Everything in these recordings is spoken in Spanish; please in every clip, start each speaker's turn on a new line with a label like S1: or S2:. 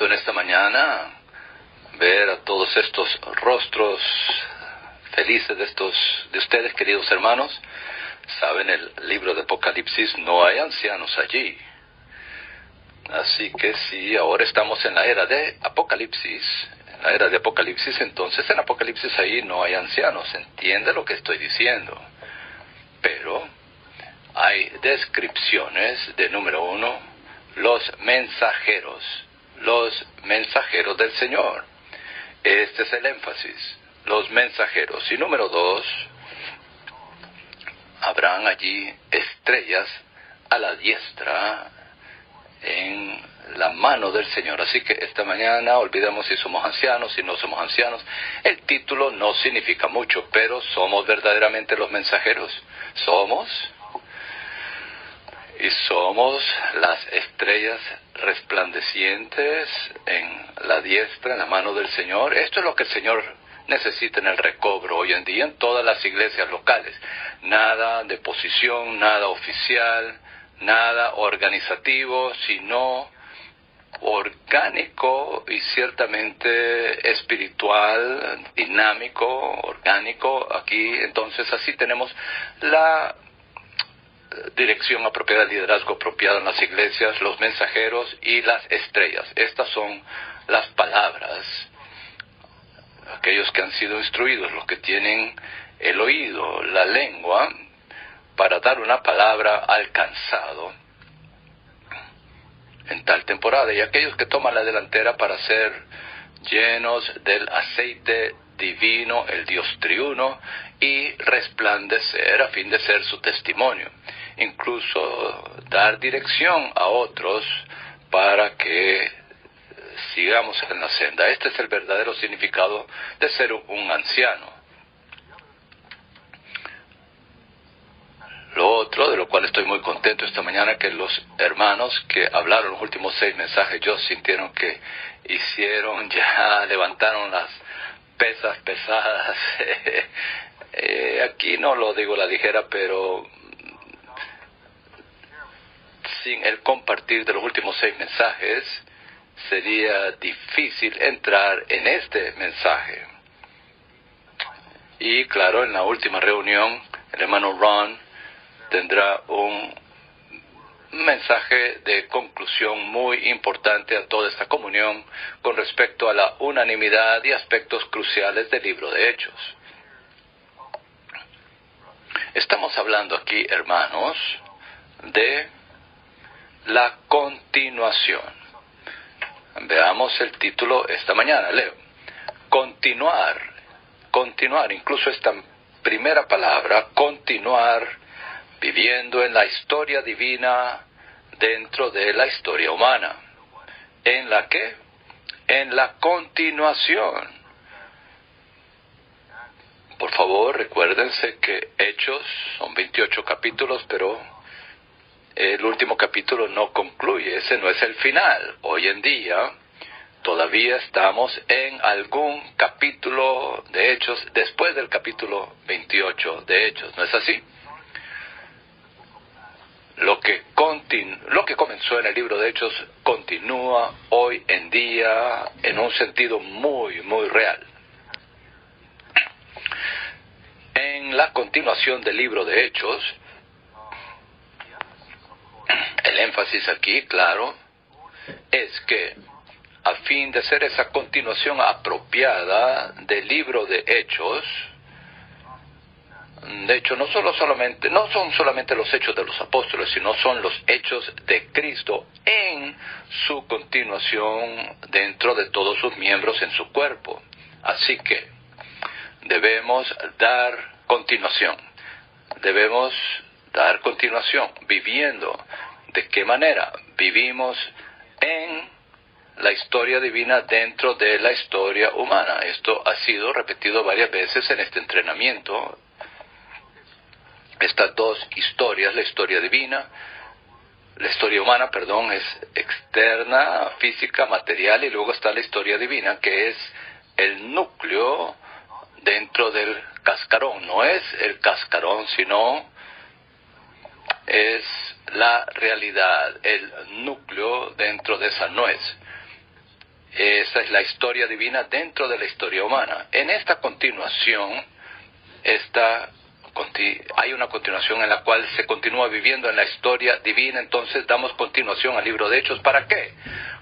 S1: En esta mañana ver a todos estos rostros felices de ustedes, queridos hermanos. Saben, el libro de Apocalipsis no hay ancianos allí. Así que si ahora estamos en la era de Apocalipsis, entonces en Apocalipsis ahí no hay ancianos. ¿Entiende lo que estoy diciendo? Pero hay descripciones de, número uno, los mensajeros del Señor. Este es el énfasis, los mensajeros. Y número dos, habrán allí estrellas a la diestra en la mano del Señor. Así que esta mañana olvidemos si somos ancianos, si no somos ancianos. El título no significa mucho, pero ¿somos verdaderamente los mensajeros? ¿Somos las estrellas resplandecientes en la diestra, en la mano del Señor? Esto es lo que el Señor necesita en el recobro hoy en día en todas las iglesias locales. Nada de posición, nada oficial, nada organizativo, sino orgánico y ciertamente espiritual, dinámico, orgánico. Aquí entonces así tenemos la dirección apropiada, el liderazgo apropiado en las iglesias, los mensajeros y las estrellas. Estas son las palabras. Aquellos que han sido instruidos, los que tienen el oído, la lengua, para dar una palabra al cansado en tal temporada. Y aquellos que toman la delantera para ser llenos del aceite divino, el Dios triuno, y resplandecer a fin de ser su testimonio. Incluso dar dirección a otros para que sigamos en la senda. Este es el verdadero significado de ser un anciano. Lo otro, de lo cual estoy muy contento esta mañana, que los hermanos que hablaron los últimos 6 mensajes, ellos sintieron que levantaron las pesas pesadas. Aquí no lo digo a la ligera, pero sin el compartir de los últimos 6 mensajes, sería difícil entrar en este mensaje. Y claro, en la última reunión, el hermano Ron tendrá un mensaje de conclusión muy importante a toda esta comunión con respecto a la unanimidad y aspectos cruciales del libro de Hechos. Estamos hablando aquí, hermanos, de la continuación. Veamos el título esta mañana, leo. Continuar, incluso esta primera palabra, continuar, viviendo en la historia divina dentro de la historia humana. ¿En la qué? En la continuación. Por favor, recuérdense que Hechos son 28 capítulos, pero el último capítulo no concluye, ese no es el final. Hoy en día todavía estamos en algún capítulo de Hechos después del capítulo 28 de Hechos, ¿no es así? Lo que comenzó en el libro de Hechos continúa hoy en día en un sentido muy, muy real. En la continuación del libro de Hechos, el énfasis aquí, claro, es que a fin de ser esa continuación apropiada del libro de Hechos, de hecho no son solamente los hechos de los apóstoles, sino son los hechos de Cristo en su continuación dentro de todos sus miembros en su cuerpo. Así que debemos dar continuación, viviendo. ¿De qué manera? Vivimos en la historia divina dentro de la historia humana. Esto ha sido repetido varias veces en este entrenamiento. Estas dos historias, la historia humana, es externa, física, material, y luego está la historia divina, que es el núcleo dentro del cascarón. No es el cascarón, sino es la realidad, el núcleo dentro de esa nuez. Esa es la historia divina dentro de la historia humana. En esta continuación, hay una continuación en la cual se continúa viviendo en la historia divina. Entonces damos continuación al libro de Hechos. ¿Para qué?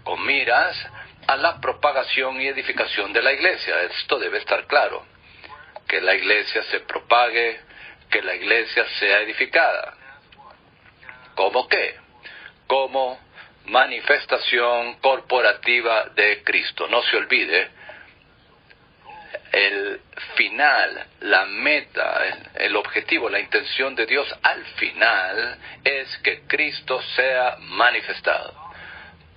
S1: Con miras a la propagación y edificación de la iglesia. Esto debe estar claro. Que la iglesia se propague, que la iglesia sea edificada. ¿Cómo qué? Como manifestación corporativa de Cristo. No se olvide, el final, la meta, el objetivo, la intención de Dios al final es que Cristo sea manifestado.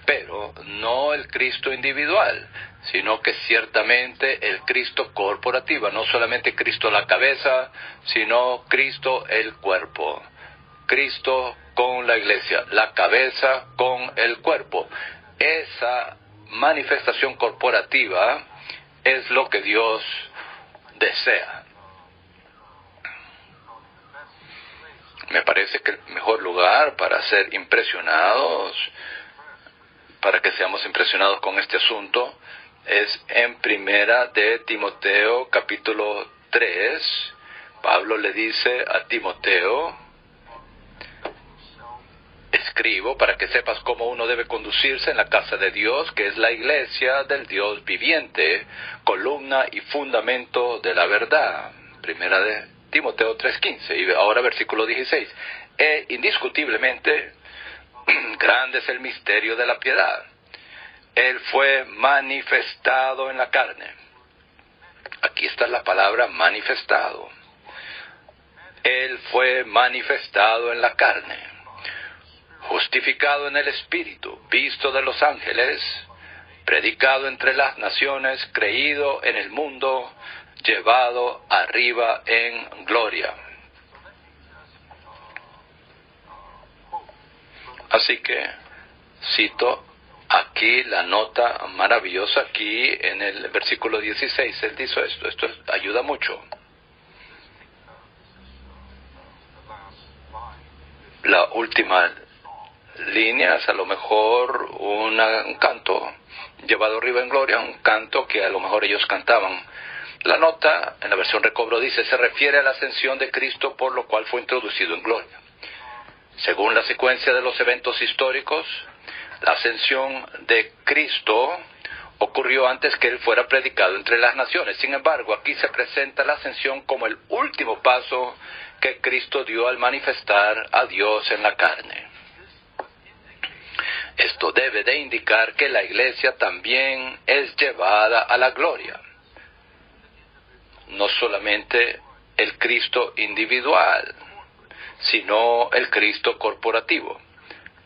S1: Pero no el Cristo individual, sino que ciertamente el Cristo corporativo, no solamente Cristo la cabeza, sino Cristo el cuerpo. Cristo con la iglesia, la cabeza con el cuerpo. Esa manifestación corporativa es lo que Dios desea. Me parece que el mejor lugar para ser impresionados, para que seamos impresionados con este asunto, es en Primera de Timoteo, capítulo 3. Pablo le dice a Timoteo: escribo para que sepas cómo uno debe conducirse en la casa de Dios, que es la iglesia del Dios viviente, columna y fundamento de la verdad. Primera de Timoteo 3:15. Y ahora versículo 16. Indiscutiblemente, grande es el misterio de la piedad. Él fue manifestado en la carne. Aquí está la palabra manifestado. Él fue manifestado en la carne, justificado en el Espíritu, visto de los ángeles, predicado entre las naciones, creído en el mundo, llevado arriba en gloria. Así que cito aquí la nota maravillosa, aquí en el versículo 16, él dice esto ayuda mucho. La última línea es a lo mejor un canto llevado arriba en gloria, un canto que a lo mejor ellos cantaban. La nota en la versión recobro dice: se refiere a la ascensión de Cristo, por lo cual fue introducido en gloria. Según la secuencia de los eventos históricos, la ascensión de Cristo ocurrió antes que Él fuera predicado entre las naciones. Sin embargo, aquí se presenta la ascensión como el último paso que Cristo dio al manifestar a Dios en la carne. Esto debe de indicar que la iglesia también es llevada a la gloria. No solamente el Cristo individual, sino el Cristo corporativo,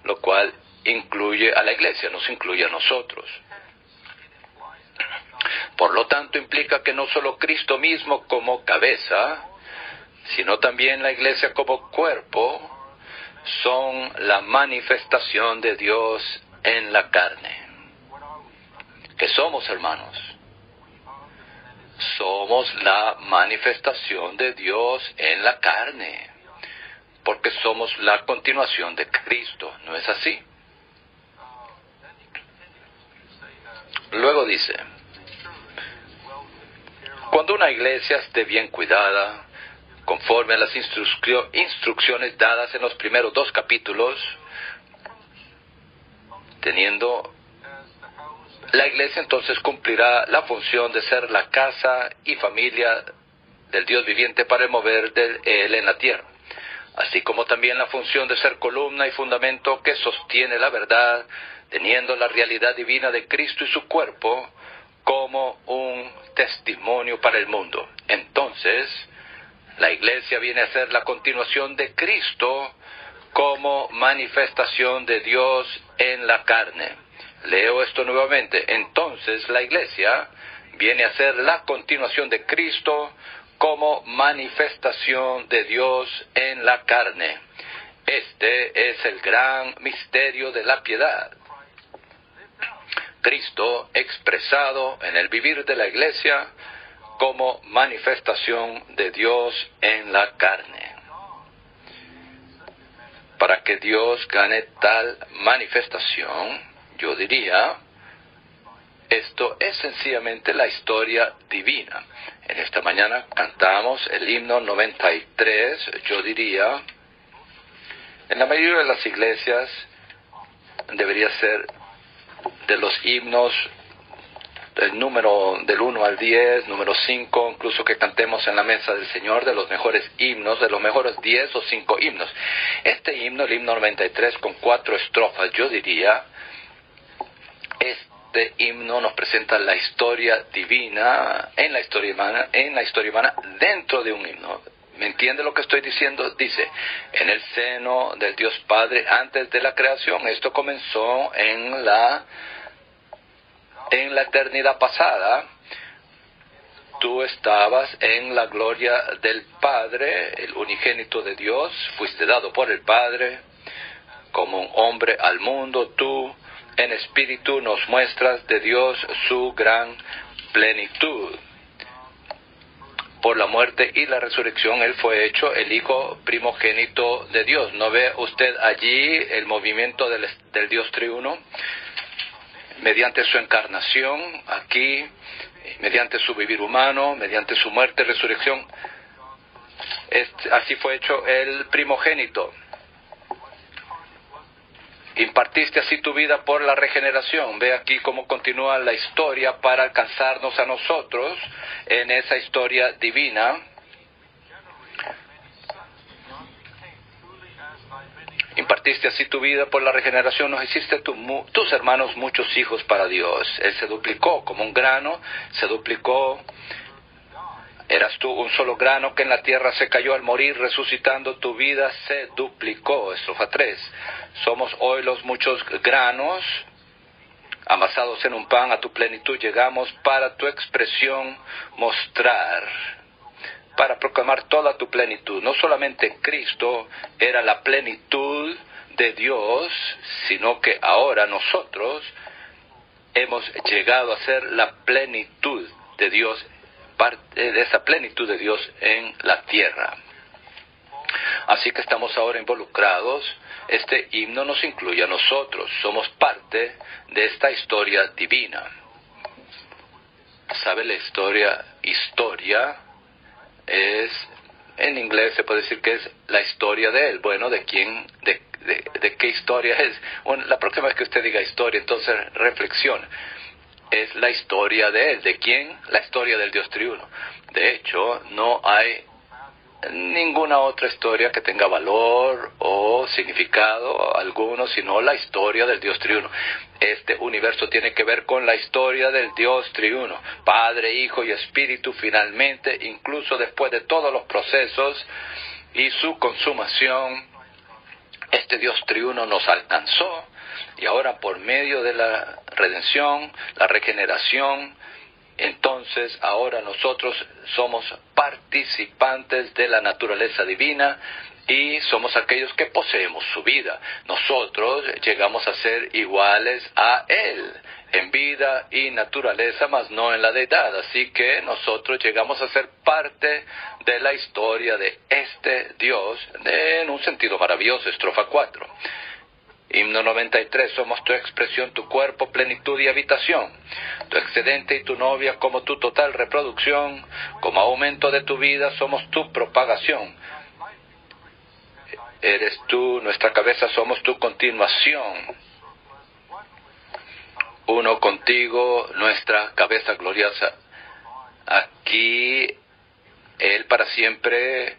S1: lo cual incluye a la iglesia, nos incluye a nosotros. Por lo tanto, implica que no solo Cristo mismo como cabeza, sino también la iglesia como cuerpo, son la manifestación de Dios en la carne. ¿Qué somos, hermanos? Somos la manifestación de Dios en la carne, porque somos la continuación de Cristo, ¿no es así? Luego dice: cuando una iglesia esté bien cuidada, conforme a las instrucciones dadas en los primeros 2 capítulos, la iglesia entonces cumplirá la función de ser la casa y familia del Dios viviente para el mover de Él en la tierra, así como también la función de ser columna y fundamento que sostiene la verdad, teniendo la realidad divina de Cristo y su cuerpo como un testimonio para el mundo. Entonces, la iglesia viene a ser la continuación de Cristo como manifestación de Dios en la carne. Leo esto nuevamente. Entonces, la iglesia viene a ser la continuación de Cristo como manifestación de Dios en la carne. Este es el gran misterio de la piedad. Cristo expresado en el vivir de la iglesia como manifestación de Dios en la carne. Para que Dios gane tal manifestación, yo diría, Esto es sencillamente la historia divina. En esta mañana cantamos el himno 93, yo diría, en la mayoría de las iglesias debería ser de los himnos el número del 1 al 10, número 5, incluso que cantemos en la mesa del Señor, de los mejores himnos, de los mejores 10 o 5 himnos. Este himno, el himno 93, con 4 estrofas, yo diría, este himno nos presenta la historia divina, en la historia humana, dentro de un himno. ¿Me entiende lo que estoy diciendo? Dice, en el seno del Dios Padre, antes de la creación. Esto comenzó en la eternidad pasada. Tú estabas en la gloria del Padre, el unigénito de Dios, fuiste dado por el Padre como un hombre al mundo. Tú en espíritu nos muestras de Dios su gran plenitud. Por la muerte y la resurrección Él fue hecho el Hijo primogénito de Dios. ¿No ve usted allí el movimiento del Dios triuno? Mediante su encarnación aquí, mediante su vivir humano, mediante su muerte y resurrección, así fue hecho el primogénito. Impartiste así tu vida por la regeneración. Ve aquí cómo continúa la historia para alcanzarnos a nosotros en esa historia divina. Impartiste así tu vida por la regeneración, nos hiciste tus hermanos muchos hijos para Dios. Él se duplicó como un grano, se duplicó. Eras tú un solo grano que en la tierra se cayó al morir, resucitando tu vida se duplicó. Estrofa 3. Somos hoy los muchos granos, amasados en un pan, a tu plenitud llegamos para tu expresión mostrar, para proclamar toda tu plenitud. No solamente Cristo era la plenitud de Dios, sino que ahora nosotros hemos llegado a ser la plenitud de Dios, parte de esa plenitud de Dios en la tierra. Así que estamos ahora involucrados. Este himno nos incluye a nosotros. Somos parte de esta historia divina. ¿Sabe la historia? Historia es, en inglés se puede decir que es la historia de él. Bueno, ¿de quién? ¿De qué historia es? Bueno, la próxima vez que usted diga historia, entonces reflexione. Es la historia de él. ¿De quién? La historia del Dios triuno. De hecho, no hay ninguna otra historia que tenga valor o significado alguno, sino la historia del Dios triuno. Este universo tiene que ver con la historia del Dios triuno, Padre, Hijo y Espíritu. Finalmente, incluso después de todos los procesos y su consumación, este Dios triuno nos alcanzó, y ahora por medio de la redención, la regeneración, entonces ahora nosotros somos participantes de la naturaleza divina y somos aquellos que poseemos su vida. Nosotros llegamos a ser iguales a Él en vida y naturaleza, mas no en la deidad. Así que nosotros llegamos a ser parte de la historia de este Dios en un sentido maravilloso. Estrofa 4. Himno 93, somos tu expresión, tu cuerpo, plenitud y habitación, tu excedente y tu novia como tu total reproducción, como aumento de tu vida somos tu propagación. Eres tú, nuestra cabeza, somos tu continuación. Uno contigo, nuestra cabeza gloriosa. Aquí, Él para siempre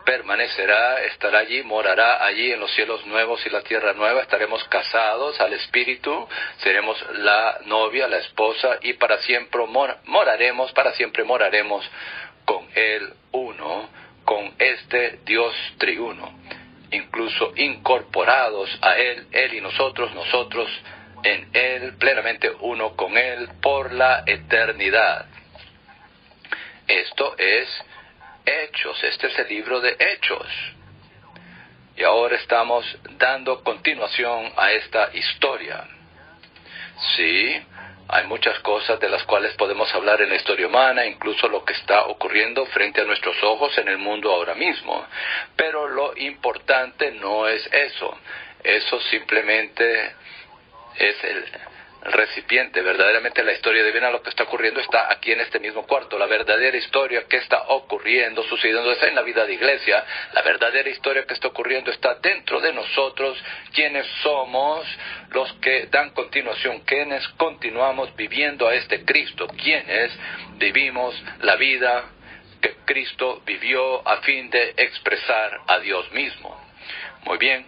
S1: permanecerá, estará allí, morará allí en los cielos nuevos y la tierra nueva. Estaremos casados al Espíritu, seremos la novia, la esposa, y para siempre moraremos con Él uno, con este Dios triuno, incluso incorporados a Él, Él y nosotros, nosotros en Él, plenamente uno con Él por la eternidad. Esto es Hechos, este es el libro de Hechos. Y ahora estamos dando continuación a esta historia. Sí, hay muchas cosas de las cuales podemos hablar en la historia humana, incluso lo que está ocurriendo frente a nuestros ojos en el mundo ahora mismo. Pero lo importante no es eso. Eso simplemente es recipiente. Verdaderamente la historia divina, lo que está ocurriendo, está aquí en este mismo cuarto. La verdadera historia que está ocurriendo, sucediendo, está en la vida de iglesia. La verdadera historia que está ocurriendo está dentro de nosotros, quienes somos los que dan continuación, quienes continuamos viviendo a este Cristo, quienes vivimos la vida que Cristo vivió a fin de expresar a Dios mismo. Muy bien,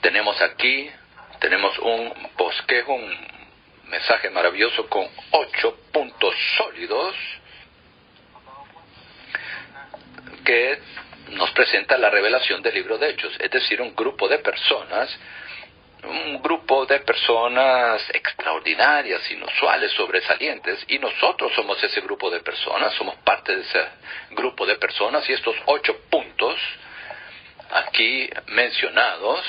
S1: tenemos un bosquejo, un mensaje maravilloso con 8 puntos sólidos que nos presenta la revelación del libro de Hechos, es decir, un grupo de personas extraordinarias, inusuales, sobresalientes, y nosotros somos ese grupo de personas, somos parte de ese grupo de personas, y estos 8 puntos aquí mencionados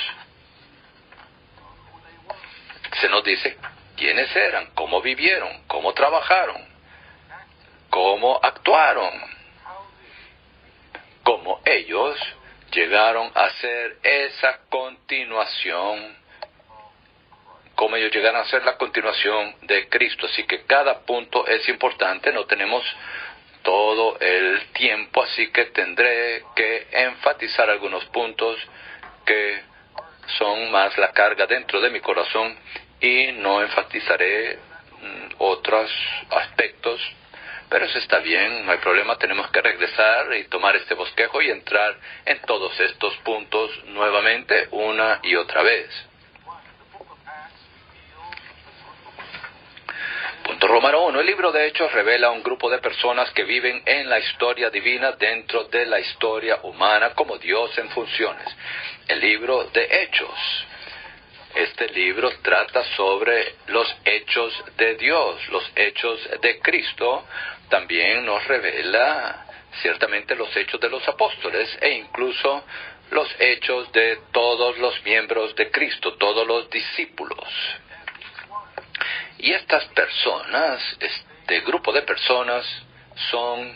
S1: se nos dice quiénes eran, cómo vivieron, cómo trabajaron, cómo actuaron, cómo ellos llegaron a ser esa continuación, cómo ellos llegaron a ser la continuación de Cristo. Así que cada punto es importante, no tenemos todo el tiempo, así que tendré que enfatizar algunos puntos que son más la carga dentro de mi corazón y no enfatizaré otros aspectos, pero eso está bien, no hay problema. Tenemos que regresar y tomar este bosquejo y entrar en todos estos puntos nuevamente una y otra vez. Punto número 1. El libro de Hechos revela un grupo de personas que viven en la historia divina dentro de la historia humana como Dios en funciones. El libro de Hechos. Este libro trata sobre los hechos de Dios, los hechos de Cristo. También nos revela ciertamente los hechos de los apóstoles e incluso los hechos de todos los miembros de Cristo, todos los discípulos. Y estas personas, este grupo de personas, son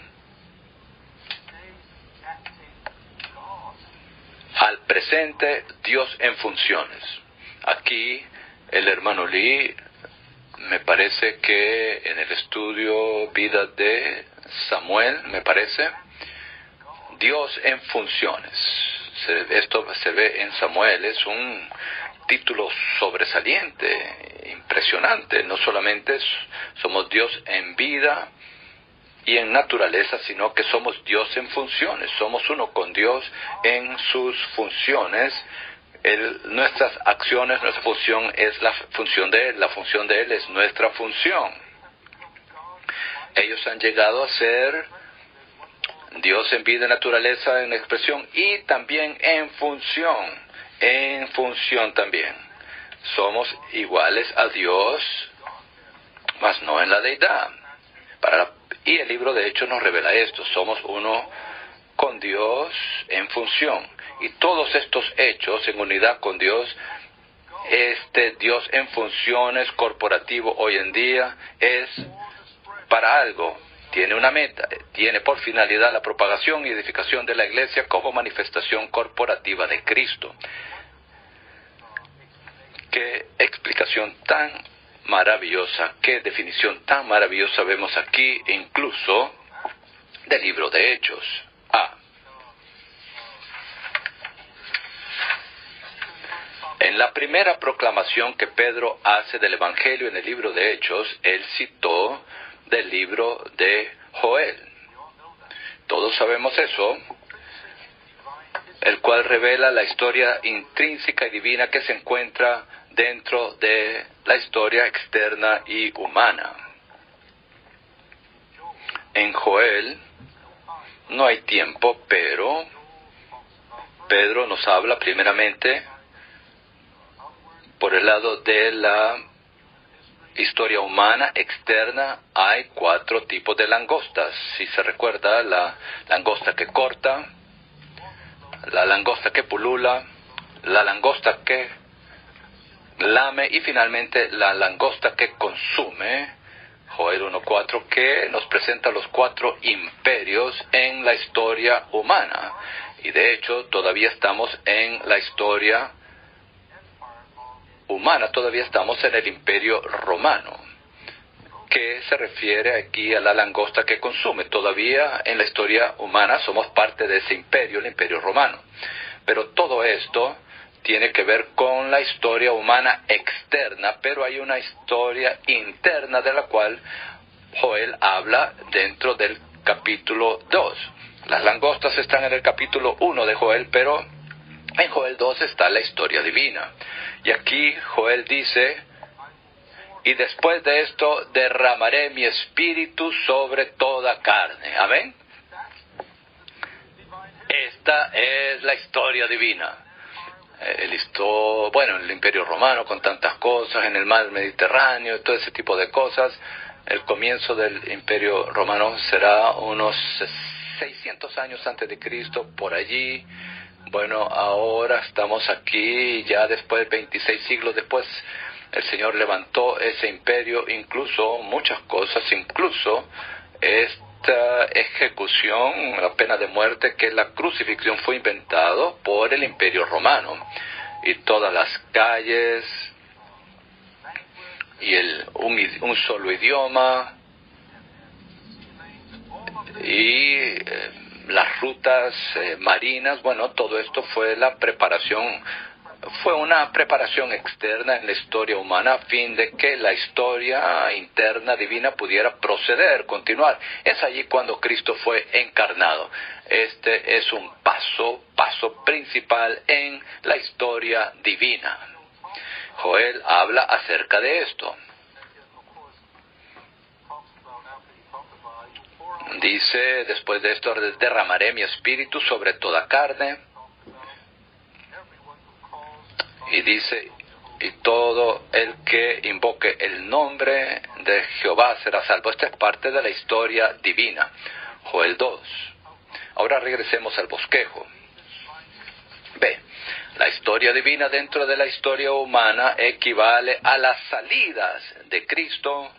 S1: al presente Dios en funciones. Aquí el hermano Lee, me parece que en el estudio Vida de Samuel, me parece, Dios en funciones. Esto se ve en Samuel, es un título sobresaliente, impresionante. No solamente somos Dios en vida y en naturaleza, sino que somos Dios en funciones. Somos uno con Dios en sus funciones. Nuestras acciones, nuestra función es la función de Él. La función de Él es nuestra función. Ellos han llegado a ser Dios en vida y naturaleza, en expresión, y también en función. En función también. Somos iguales a Dios, mas no en la deidad. Y el libro de Hechos nos revela esto. Somos uno con Dios en función. Y todos estos hechos en unidad con Dios, este Dios en funciones corporativo hoy en día es para algo. Tiene una meta, tiene por finalidad la propagación y edificación de la iglesia como manifestación corporativa de Cristo. Qué explicación tan maravillosa, qué definición tan maravillosa vemos aquí, incluso del libro de Hechos. En la primera proclamación que Pedro hace del Evangelio en el libro de Hechos, él citó del libro de Joel. Todos sabemos eso, el cual revela la historia intrínseca y divina que se encuentra dentro de la historia externa y humana. En Joel no hay tiempo, pero Pedro nos habla primeramente por el lado de la historia humana externa. Hay 4 tipos de langostas. Si se recuerda, la langosta que corta, la langosta que pulula, la langosta que lame y finalmente la langosta que consume. Joel 1:4, que nos presenta los 4 imperios en la historia humana. Y de hecho todavía estamos en la historia humana humana, todavía estamos en el Imperio Romano, que se refiere aquí a la langosta que consume. Todavía en la historia humana somos parte de ese imperio, el Imperio Romano. Pero todo esto tiene que ver con la historia humana externa, pero hay una historia interna de la cual Joel habla dentro del capítulo 2. Las langostas están en el capítulo 1 de Joel, pero en Joel 2 está la historia divina. Y aquí Joel dice: y después de esto derramaré mi espíritu sobre toda carne. Amén. Esta es la historia divina. El Imperio Romano con tantas cosas, en el mar Mediterráneo, todo ese tipo de cosas. El comienzo del Imperio Romano será unos 600 años antes de Cristo, por allí. Bueno, ahora estamos aquí, ya después, 26 siglos después, el Señor levantó ese imperio, incluso muchas cosas, incluso esta ejecución, la pena de muerte, que la crucifixión fue inventado por el Imperio Romano. Y todas las calles, y un solo idioma, y las rutas marinas, bueno, todo esto fue la preparación. Fue una preparación externa en la historia humana a fin de que la historia interna divina pudiera proceder, continuar. Es allí cuando Cristo fue encarnado. Este es un paso principal en la historia divina. Joel habla acerca de esto. Dice, después de esto derramaré mi espíritu sobre toda carne. Y dice, y todo el que invoque el nombre de Jehová será salvo. Esta es parte de la historia divina. Joel 2. Ahora regresemos al bosquejo. Ve, la historia divina dentro de la historia humana equivale a las salidas de Cristo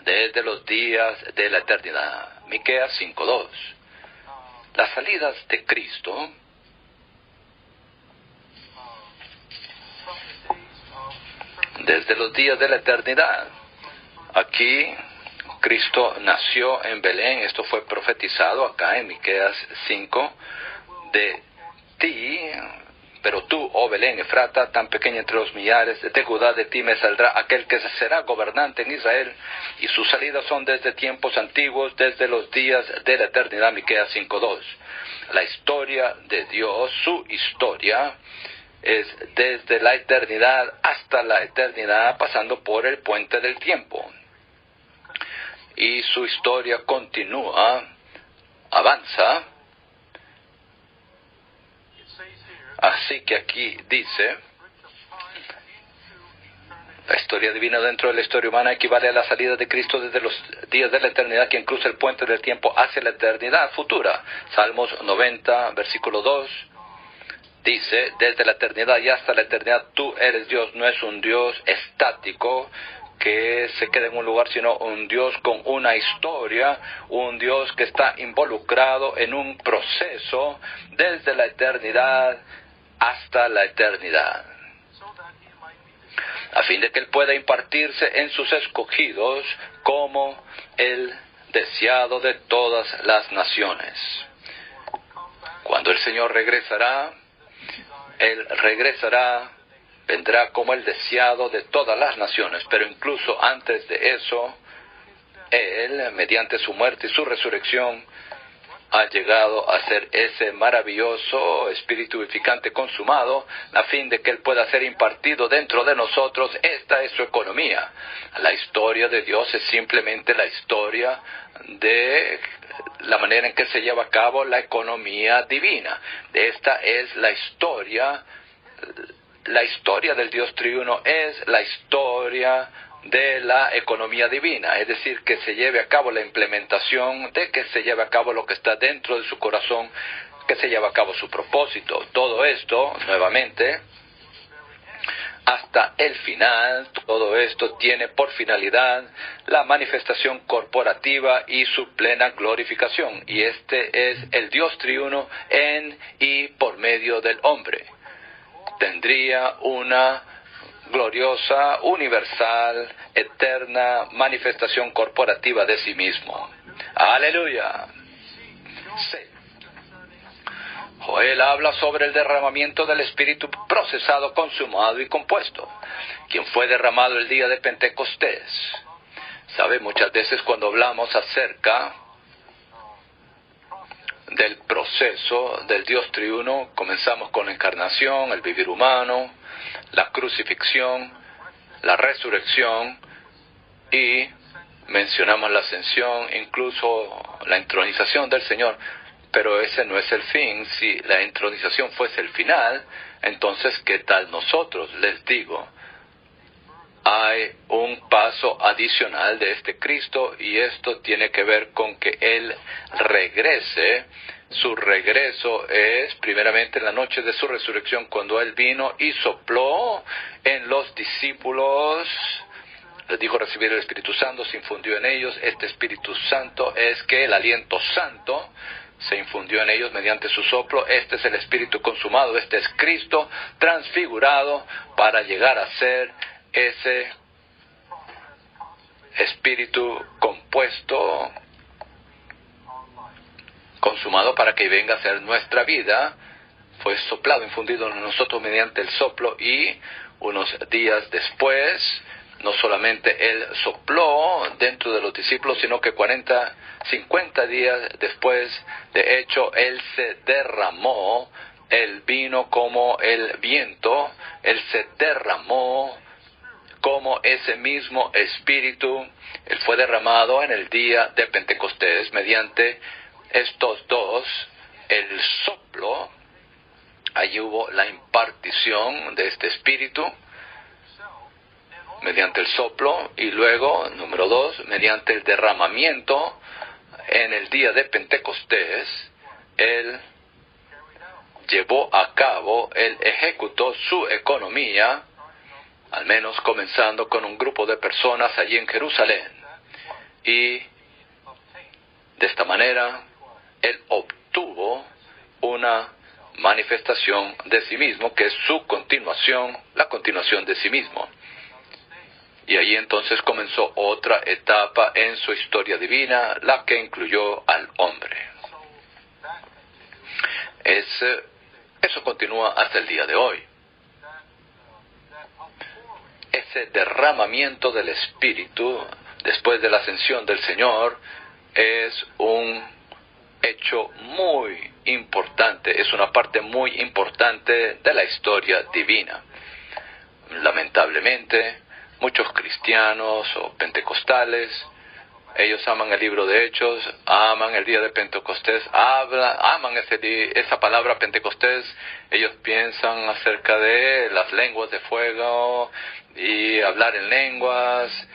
S1: desde los días de la eternidad. Miqueas 5:2. Las salidas de Cristo desde los días de la eternidad. Aquí Cristo nació en Belén, esto fue profetizado acá en Miqueas 5, de ti, pero tú, oh Belén, Efrata, tan pequeña entre los millares, de Judá, de ti me saldrá aquel que será gobernante en Israel, y sus salidas son desde tiempos antiguos, desde los días de la eternidad. Miqueas 5:2. La historia de Dios, su historia, es desde la eternidad hasta la eternidad, pasando por el puente del tiempo. Y su historia continúa, avanza. Así que aquí dice, la historia divina dentro de la historia humana equivale a la salida de Cristo desde los días de la eternidad, quien cruza el puente del tiempo hacia la eternidad futura. Salmos 90, versículo 2. Dice, desde la eternidad y hasta la eternidad, tú eres Dios. No es un Dios estático que se queda en un lugar, sino un Dios con una historia, un Dios que está involucrado en un proceso desde la eternidad hasta la eternidad, a fin de que Él pueda impartirse en sus escogidos como el deseado de todas las naciones. Cuando el Señor regresará, Él regresará, vendrá como el deseado de todas las naciones, pero incluso antes de eso, Él, mediante su muerte y su resurrección, ha llegado a ser ese maravilloso espíritu vivificante consumado, a fin de que Él pueda ser impartido dentro de nosotros. Esta es su economía. La historia de Dios es simplemente la historia de la manera en que se lleva a cabo la economía divina. Esta es la historia del Dios triuno, es la historia de la economía divina, es decir, que se lleve a cabo la implementación, de que se lleve a cabo lo que está dentro de su corazón, que se lleve a cabo su propósito. Todo esto, nuevamente, hasta el final, todo esto tiene por finalidad la manifestación corporativa y su plena glorificación. Y este es el Dios triuno en y por medio del hombre. Tendría una gloriosa, universal, eterna manifestación corporativa de sí mismo. ¡Aleluya! Sí. Joel habla sobre el derramamiento del Espíritu procesado, consumado y compuesto, quien fue derramado el día de Pentecostés. ¿Sabe? Muchas veces cuando hablamos acerca del proceso del Dios triuno, comenzamos con la encarnación, el vivir humano, la crucifixión, la resurrección y mencionamos la ascensión, incluso la entronización del Señor. Pero ese no es el fin. Si la entronización fuese el final, entonces, ¿qué tal nosotros? Les digo, hay un paso adicional de este Cristo y esto tiene que ver con que Él regrese. Su regreso es primeramente en la noche de su resurrección, cuando Él vino y sopló en los discípulos. Les dijo recibir el Espíritu Santo, se infundió en ellos. Este Espíritu Santo es que el aliento santo se infundió en ellos mediante su soplo. Este es el Espíritu consumado, este es Cristo transfigurado para llegar a ser ese Espíritu compuesto, consumado para que venga a ser nuestra vida. Fue soplado, infundido en nosotros mediante el soplo y unos días después, no solamente Él sopló dentro de los discípulos, sino que 50 días después, de hecho, Él se derramó. Él vino como el viento, Él se derramó como ese mismo Espíritu. Él fue derramado en el día de Pentecostés mediante estos dos, el soplo. Allí hubo la impartición de este Espíritu mediante el soplo, y luego, número 2, mediante el derramamiento en el día de Pentecostés. Él llevó a cabo, Él ejecutó su economía, al menos comenzando con un grupo de personas allí en Jerusalén. Y de esta manera, Él obtuvo una manifestación de sí mismo, que es su continuación, la continuación de sí mismo. Y allí entonces comenzó otra etapa en su historia divina, la que incluyó al hombre. Eso continúa hasta el día de hoy. Ese derramamiento del Espíritu después de la ascensión del Señor es un hecho muy importante, es una parte muy importante de la historia divina. Lamentablemente, muchos cristianos o pentecostales, ellos aman el libro de Hechos, aman el día de Pentecostés, aman esa palabra Pentecostés. Ellos piensan acerca de las lenguas de fuego y hablar en lenguas,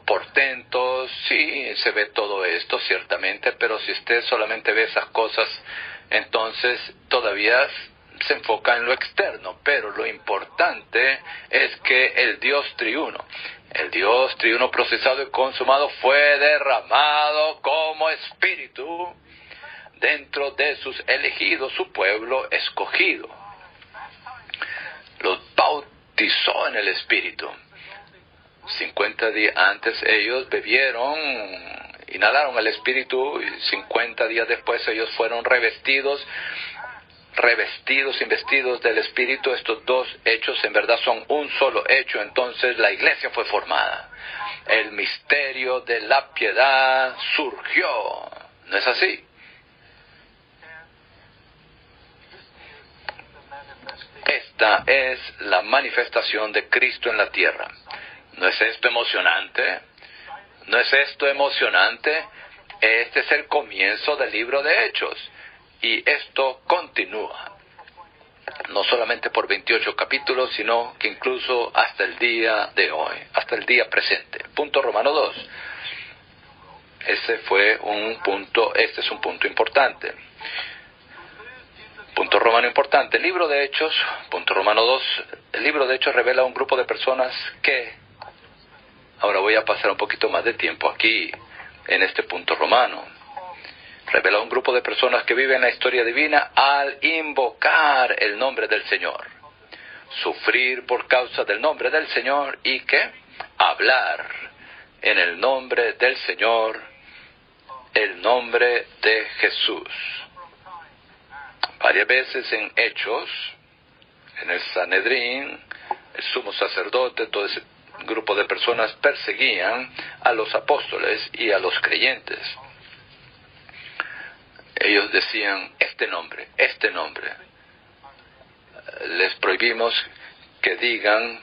S1: portentos. Sí, se ve todo esto ciertamente, pero si usted solamente ve esas cosas, entonces todavía se enfoca en lo externo. Pero lo importante es que el Dios triuno procesado y consumado fue derramado como Espíritu dentro de sus elegidos, su pueblo escogido. Los bautizó en el Espíritu. 50 días antes ellos bebieron, inhalaron el Espíritu, y 50 días después ellos fueron investidos del Espíritu. Estos dos hechos en verdad son un solo hecho. Entonces la iglesia fue formada. El misterio de la piedad surgió. ¿No es así? Esta es la manifestación de Cristo en la tierra. ¿No es esto emocionante? ¿No es esto emocionante? Este es el comienzo del libro de Hechos. Y esto continúa, no solamente por 28 capítulos, sino que incluso hasta el día de hoy, hasta el día presente. Punto romano 2. Este es un punto importante. Punto romano importante. El libro de Hechos, punto romano 2, el libro de Hechos revela a un grupo de personas que, ahora voy a pasar un poquito más de tiempo aquí, en este punto romano. Revela un grupo de personas que viven la historia divina al invocar el nombre del Señor. sufrir por causa del nombre del Señor y que hablar en el nombre del Señor, el nombre de Jesús. Varias veces en Hechos, en el Sanedrín, el sumo sacerdote, todo ese grupo de personas perseguían a los apóstoles y a los creyentes. Ellos decían, este nombre. Les prohibimos que digan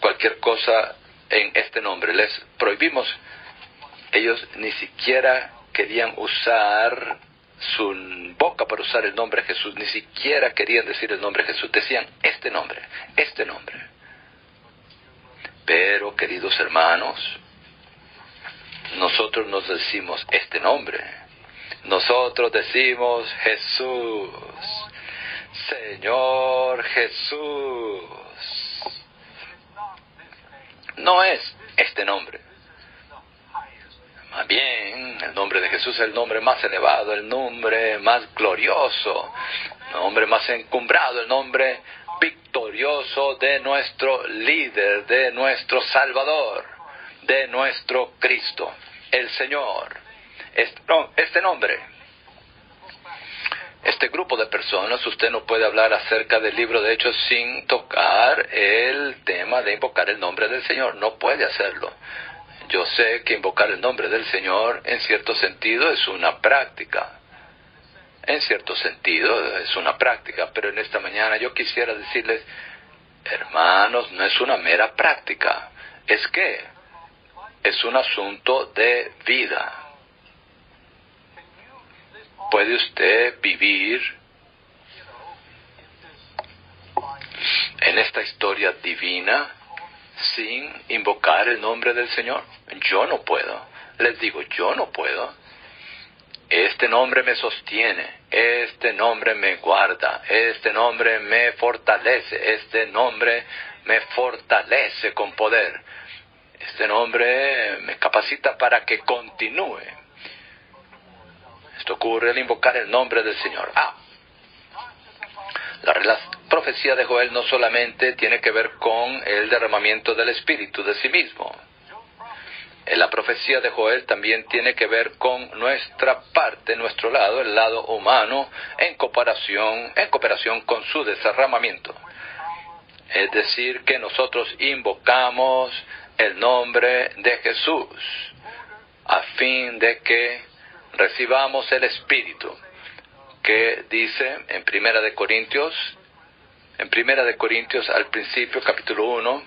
S1: cualquier cosa en este nombre. Les prohibimos. Ellos ni siquiera querían usar su boca para usar el nombre de Jesús. Ni siquiera querían decir el nombre de Jesús. Decían, este nombre. Pero, queridos hermanos, nosotros nos decimos este nombre. Nosotros decimos Jesús. Señor Jesús. No es este nombre. Más bien, el nombre de Jesús es el nombre más elevado, el nombre más glorioso, el nombre más encumbrado, el nombre victorioso de nuestro líder, de nuestro Salvador, de nuestro Cristo, el Señor. Este nombre. Este grupo de personas, usted no puede hablar acerca del libro de Hechos sin tocar el tema de invocar el nombre del Señor. No puede hacerlo. Yo sé que invocar el nombre del Señor, en cierto sentido, es una práctica. Pero en esta mañana yo quisiera decirles, hermanos, no es una mera práctica. Es un asunto de vida. ¿Puede usted vivir en esta historia divina sin invocar el nombre del Señor? Yo no puedo. Les digo, yo no puedo. Este nombre me sostiene, este nombre me guarda, este nombre me fortalece, este nombre me fortalece con poder. Este nombre me capacita para que continúe. Esto ocurre al invocar el nombre del Señor. La profecía de Joel no solamente tiene que ver con el derramamiento del Espíritu de sí mismo. La profecía de Joel también tiene que ver con nuestra parte, nuestro lado, el lado humano, en cooperación con su derramamiento. Es decir, que nosotros invocamos el nombre de Jesús a fin de que recibamos el Espíritu, que dice en Primera de Corintios al principio, capítulo 1,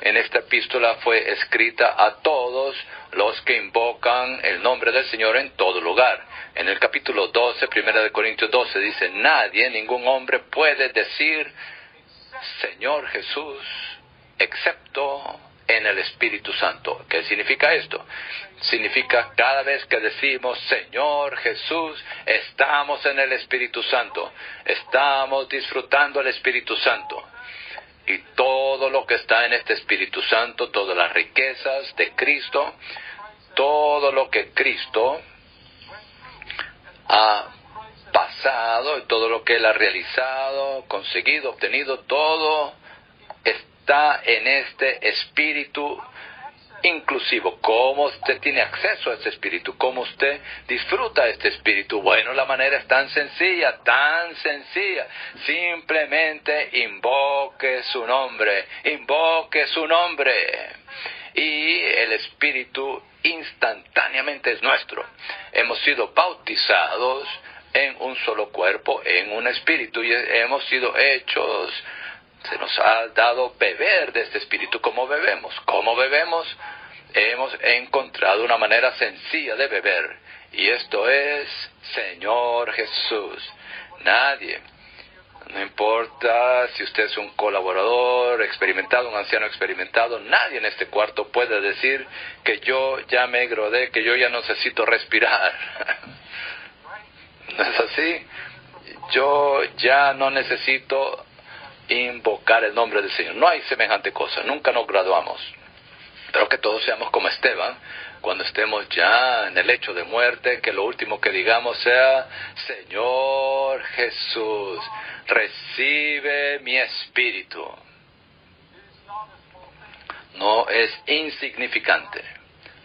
S1: en esta epístola fue escrita a todos los que invocan el nombre del Señor en todo lugar. En el capítulo 12, Primera de Corintios 12, dice, ningún hombre puede decir Señor Jesús, excepto en el Espíritu Santo. ¿Qué significa esto? Significa cada vez que decimos Señor Jesús, estamos en el Espíritu Santo, estamos disfrutando el Espíritu Santo. Y todo lo que está en este Espíritu Santo, todas las riquezas de Cristo, todo lo que Cristo ha pasado, todo lo que Él ha realizado, conseguido, obtenido, todo está en este Espíritu inclusivo. ¿Cómo usted tiene acceso a este Espíritu? ¿Cómo usted disfruta este Espíritu? Bueno, la manera es tan sencilla. Simplemente invoque su nombre. Y el Espíritu instantáneamente es nuestro. Hemos sido bautizados en un solo cuerpo, en un Espíritu, y hemos sido hechos. Se nos ha dado beber de este Espíritu. ¿Cómo bebemos? Hemos encontrado una manera sencilla de beber. Y esto es Señor Jesús. Nadie, no importa si usted es un colaborador experimentado, un anciano experimentado, nadie en este cuarto puede decir que yo ya me gradué, que yo ya no necesito respirar. ¿No es así? Yo ya no necesito invocar el nombre del Señor. No hay semejante cosa. Nunca nos graduamos. Pero que todos seamos como Esteban, cuando estemos ya en el lecho de muerte, que lo último que digamos sea: Señor Jesús, recibe mi espíritu. No es insignificante.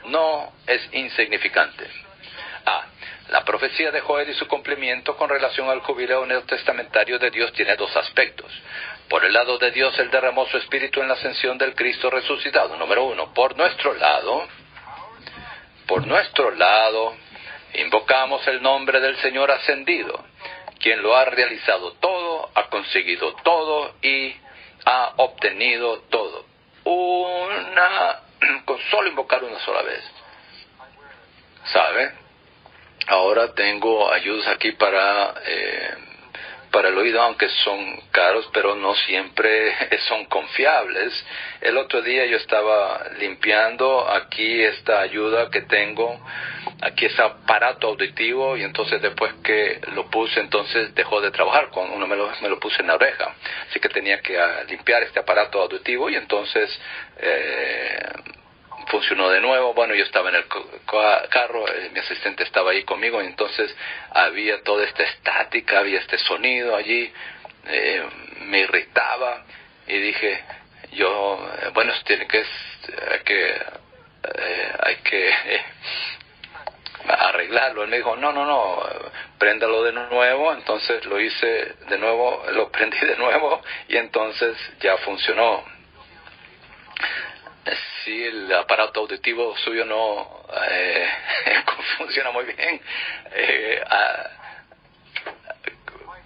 S1: No es insignificante. La profecía de Joel y su cumplimiento con relación al jubileo neotestamentario de Dios tiene dos aspectos. Por el lado de Dios, Él derramó su espíritu en la ascensión del Cristo resucitado. Número uno. Por nuestro lado, invocamos el nombre del Señor ascendido, quien lo ha realizado todo, ha conseguido todo y ha obtenido todo. Con solo invocar una sola vez. ¿Sabe? Ahora tengo ayudas aquí para el oído, aunque son caros, pero no siempre son confiables. El otro día yo estaba limpiando aquí esta ayuda que tengo, aquí este aparato auditivo, y entonces después que lo puse, entonces dejó de trabajar. Cuando uno me lo puse en la oreja, así que tenía que limpiar este aparato auditivo, y entonces funcionó de nuevo. Bueno, yo estaba en el carro, mi asistente estaba ahí conmigo, y entonces había toda esta estática, había este sonido allí, me irritaba, y dije bueno, hay que arreglarlo. Él me dijo, no, préndalo de nuevo. Entonces lo hice de nuevo, lo prendí de nuevo, y entonces ya funcionó. Si el aparato auditivo suyo no funciona muy bien,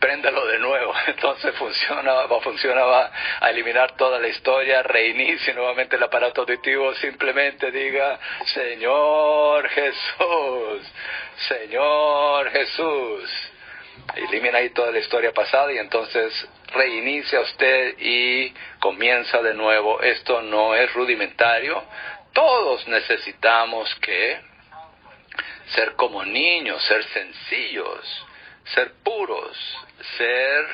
S1: préndalo de nuevo. Entonces va a eliminar toda la historia, reinicie nuevamente el aparato auditivo, simplemente diga: Señor Jesús, Señor Jesús. Elimina ahí toda la historia pasada, y entonces reinicia usted y comienza de nuevo. Esto no es rudimentario. Todos necesitamos ser como niños, ser sencillos, ser puros, ser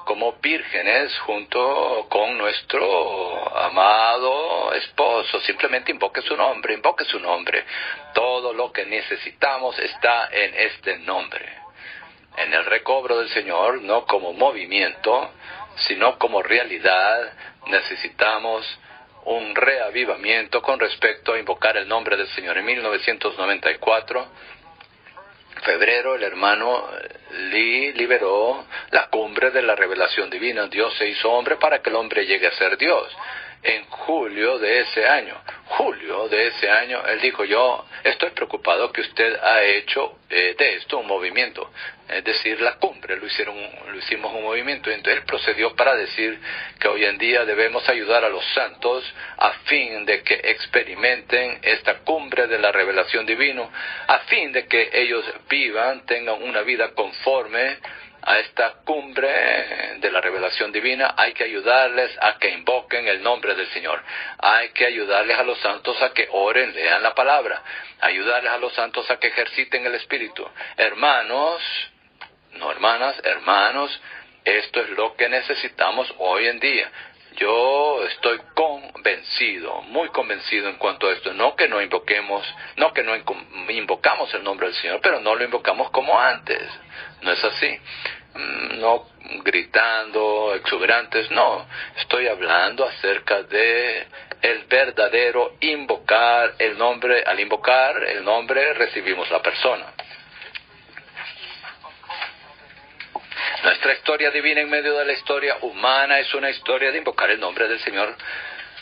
S1: como vírgenes junto con nuestro amado esposo. Simplemente invoque su nombre. Todo lo que necesitamos está en este nombre. En el recobro del Señor, no como movimiento, sino como realidad, necesitamos un reavivamiento con respecto a invocar el nombre del Señor. En 1994, febrero, el hermano Lee liberó la cumbre de la revelación divina. Dios se hizo hombre para que el hombre llegue a ser Dios. En julio de ese año, él dijo: yo estoy preocupado que usted ha hecho de esto un movimiento. Es decir, la cumbre lo hicimos un movimiento. Y entonces él procedió para decir que hoy en día debemos ayudar a los santos a fin de que experimenten esta cumbre de la revelación divina, a fin de que ellos tengan una vida conforme a esta cumbre de la revelación divina. Hay que ayudarles a que invoquen el nombre del Señor. Hay que ayudarles a los santos a que oren, lean la palabra. Ayudarles a los santos a que ejerciten el Espíritu. Hermanos, no hermanas, hermanos, esto es lo que necesitamos hoy en día. Yo estoy muy convencido en cuanto a esto. No que no invocamos el nombre del Señor, pero no lo invocamos como antes. No es así. No gritando, exuberantes, no. Estoy hablando acerca de el verdadero invocar el nombre. Al invocar el nombre recibimos la persona. Nuestra historia divina en medio de la historia humana es una historia de invocar el nombre del Señor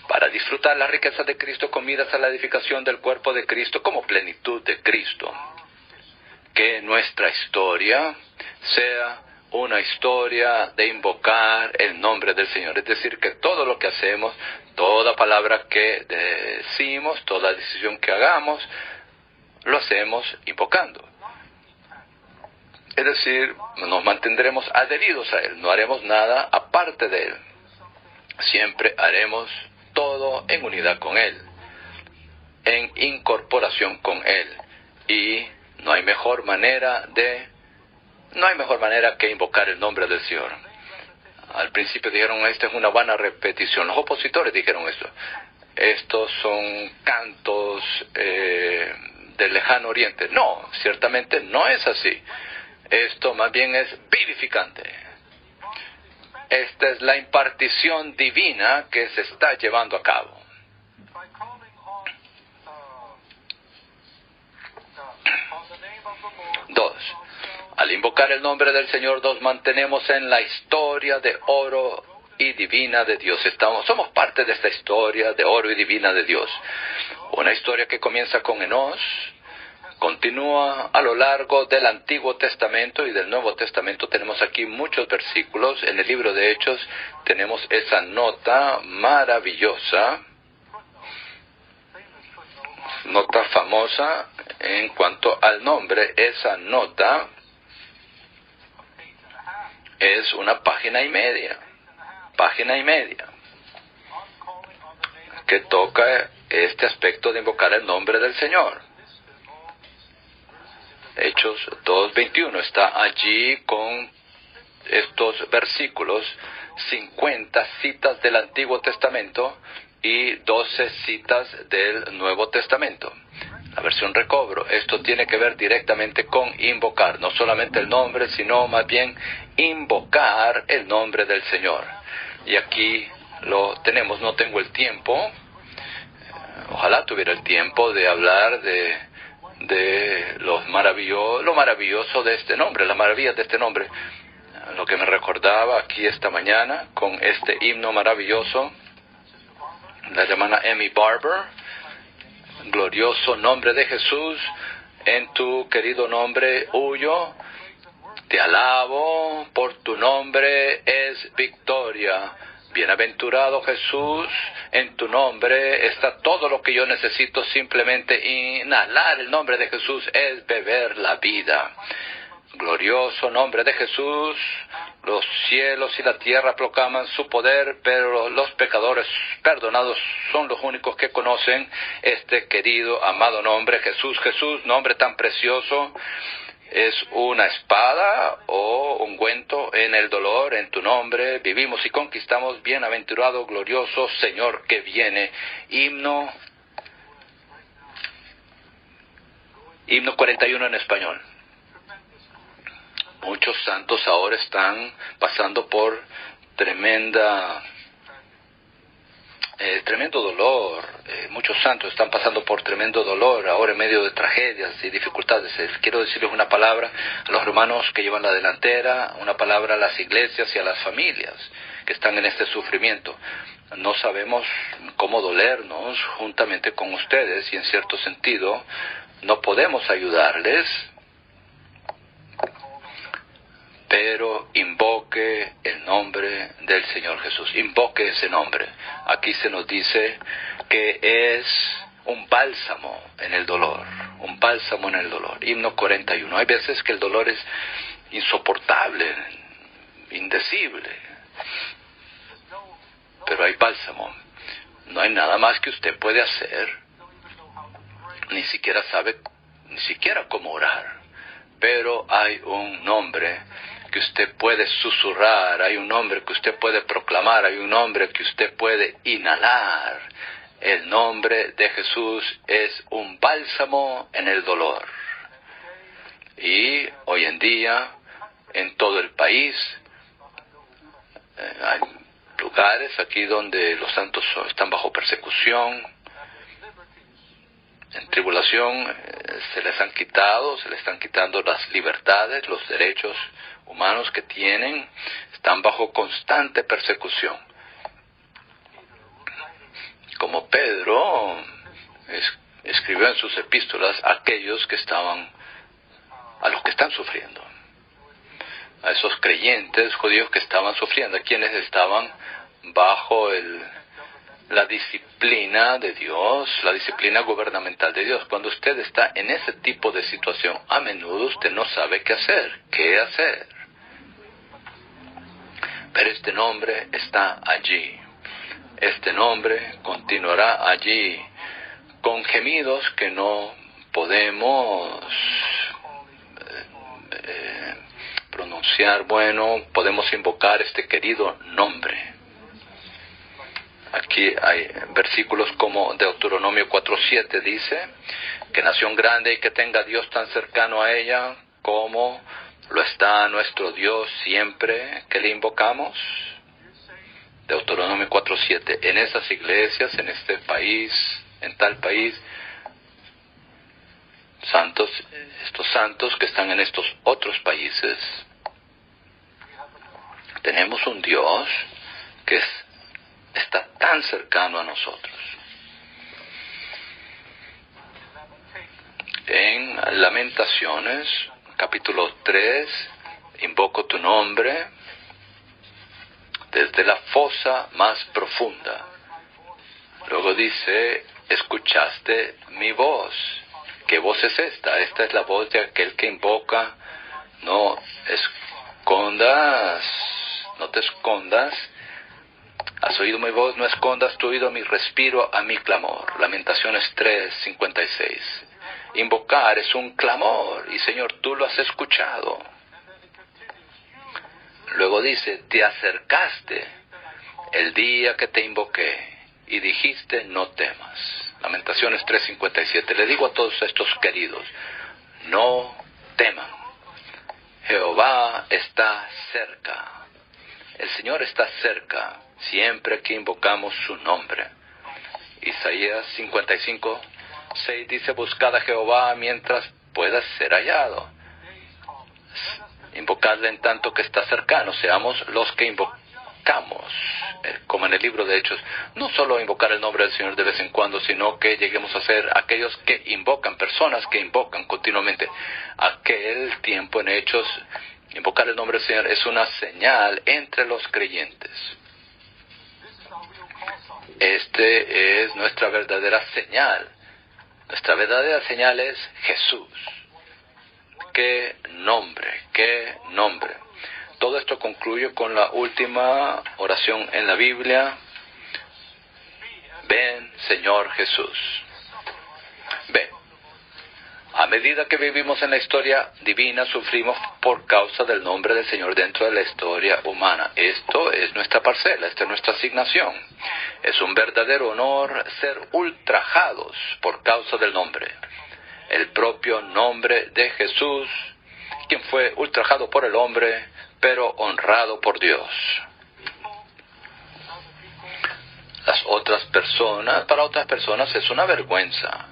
S1: para disfrutar las riquezas de Cristo, comidas a la edificación del cuerpo de Cristo como plenitud de Cristo. Que nuestra historia sea una historia de invocar el nombre del Señor. Es decir, que todo lo que hacemos, toda palabra que decimos, toda decisión que hagamos, lo hacemos invocando. Es decir, nos mantendremos adheridos a Él, no haremos nada aparte de Él. Siempre haremos todo en unidad con Él, en incorporación con Él. Y no hay mejor manera que invocar el nombre del Señor. Al principio dijeron: esta es una vana repetición. Los opositores dijeron esto. estos son cantos del lejano oriente. No, ciertamente no es así. Esto más bien es vivificante. Esta es la impartición divina que se está llevando a cabo. Dos, al invocar el nombre del Señor, nos mantenemos en la historia de oro y divina de Dios. Somos parte de esta historia de oro y divina de Dios. Una historia que comienza con Enós, continúa a lo largo del Antiguo Testamento y del Nuevo Testamento. Tenemos aquí muchos versículos. En el libro de Hechos tenemos esa nota maravillosa, nota famosa en cuanto al nombre. Esa nota es una página y media, que toca este aspecto de invocar el nombre del Señor. Hechos 2:21 está allí con estos versículos, 50 citas del Antiguo Testamento y 12 citas del Nuevo Testamento. La versión recobro. Esto tiene que ver directamente con invocar, no solamente el nombre, sino más bien invocar el nombre del Señor. Y aquí lo tenemos. No tengo el tiempo, ojalá tuviera el tiempo de hablar de lo maravilloso de este nombre, las maravillas de este nombre. Lo que me recordaba aquí esta mañana con este himno maravilloso, la hermana Emmy Barber, glorioso nombre de Jesús, en tu querido nombre huyo, te alabo, por tu nombre es victoria. Bienaventurado Jesús, en tu nombre está todo lo que yo necesito. Simplemente inhalar el nombre de Jesús es beber la vida. Glorioso nombre de Jesús, los cielos y la tierra proclaman su poder, pero los pecadores perdonados son los únicos que conocen este querido, amado nombre. Jesús, Jesús, nombre tan precioso. Es una espada o ungüento en el dolor. En tu nombre vivimos y conquistamos. Bienaventurado, glorioso Señor que viene. Himno 41 en español. Muchos santos ahora están pasando por tremendo dolor. Muchos santos están pasando por tremendo dolor ahora en medio de tragedias y dificultades. Quiero decirles una palabra a los hermanos que llevan la delantera, una palabra a las iglesias y a las familias que están en este sufrimiento. No sabemos cómo dolernos juntamente con ustedes y en cierto sentido no podemos ayudarles, pero invoque el nombre del Señor Jesús. Invoque ese nombre. Aquí se nos dice que es un bálsamo en el dolor. Un bálsamo en el dolor. Himno 41. Hay veces que el dolor es insoportable, indecible. Pero hay bálsamo. No hay nada más que usted puede hacer. Ni siquiera sabe, ni siquiera cómo orar. Pero hay un nombre que usted puede susurrar, hay un nombre que usted puede proclamar, hay un nombre que usted puede inhalar. El nombre de Jesús es un bálsamo en el dolor. Y hoy en día, en todo el país, hay lugares aquí donde los santos están bajo persecución, en tribulación, se les están quitando las libertades, los derechos humanos que tienen, están bajo constante persecución. Como Pedro escribió en sus epístolas a aquellos que a los que están sufriendo, a esos creyentes judíos que estaban sufriendo, a quienes estaban bajo la disciplina de Dios, la disciplina gubernamental de Dios. Cuando usted está en ese tipo de situación, a menudo usted no sabe qué hacer. Pero este nombre está allí. Este nombre continuará allí, con gemidos que no podemos pronunciar. Bueno, podemos invocar este querido nombre. Aquí hay versículos como Deuteronomio 4:7 dice que nación grande y que tenga Dios tan cercano a ella como lo está nuestro Dios siempre que le invocamos. Deuteronomio 4:7. En esas iglesias, en este país, en tal país, santos, estos santos que están en estos otros países, tenemos un Dios que está tan cercano a nosotros. En Lamentaciones, capítulo 3, invoco tu nombre desde la fosa más profunda. Luego dice, escuchaste mi voz. ¿Qué voz es esta? Esta es la voz de aquel que invoca. No te escondas. Has oído mi voz, no escondas tu oído a mi respiro, a mi clamor. Lamentaciones 3:56. Invocar es un clamor, y Señor, tú lo has escuchado. Luego dice, te acercaste el día que te invoqué, y dijiste, no temas. Lamentaciones 3:57. Le digo a todos estos queridos, no teman. Jehová está cerca. El Señor está cerca siempre que invocamos su nombre. Isaías 55:6 dice, buscad a Jehová mientras pueda ser hallado. Invocadle en tanto que está cercano. Seamos los que invocamos, como en el libro de Hechos, no solo invocar el nombre del Señor de vez en cuando, sino que lleguemos a ser aquellos que invocan, personas que invocan continuamente. Aquel tiempo en Hechos, invocar el nombre del Señor es una señal entre los creyentes. Este es nuestra verdadera señal. Nuestra verdadera señal es Jesús. ¡Qué nombre! ¡Qué nombre! Todo esto concluye con la última oración en la Biblia. Ven, Señor Jesús. Ven. A medida que vivimos en la historia divina, sufrimos por causa del nombre del Señor dentro de la historia humana. Esto es nuestra parcela, esta es nuestra asignación. Es un verdadero honor ser ultrajados por causa del nombre. El propio nombre de Jesús, quien fue ultrajado por el hombre, pero honrado por Dios. Para otras personas es una vergüenza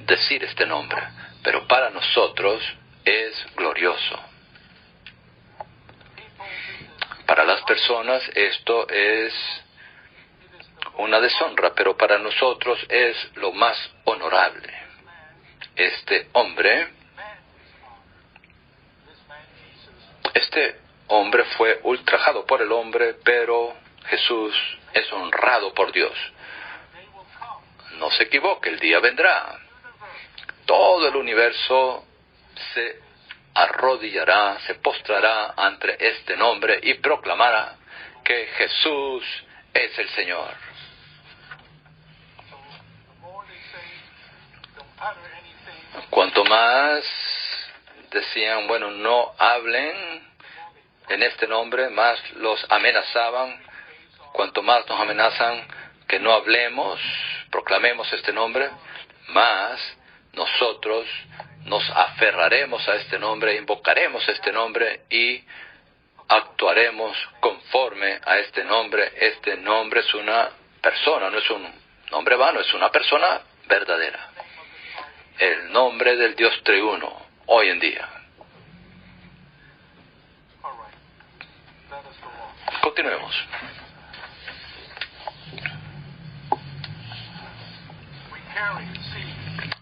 S1: decir este nombre, pero para nosotros es glorioso. Para las personas esto es una deshonra, pero para nosotros es lo más honorable. Este hombre fue ultrajado por el hombre, pero Jesús es honrado por Dios. No se equivoque, el día vendrá. Todo el universo se arrodillará, se postrará ante este nombre y proclamará que Jesús es el Señor. Cuanto más decían, no hablen en este nombre, más los amenazaban. Cuanto más nos amenazan que no hablemos, proclamemos este nombre, más nosotros nos aferraremos a este nombre, invocaremos este nombre y actuaremos conforme a este nombre. Este nombre es una persona, no es un nombre vano, es una persona verdadera. El nombre del Dios triuno, hoy en día. Continuemos.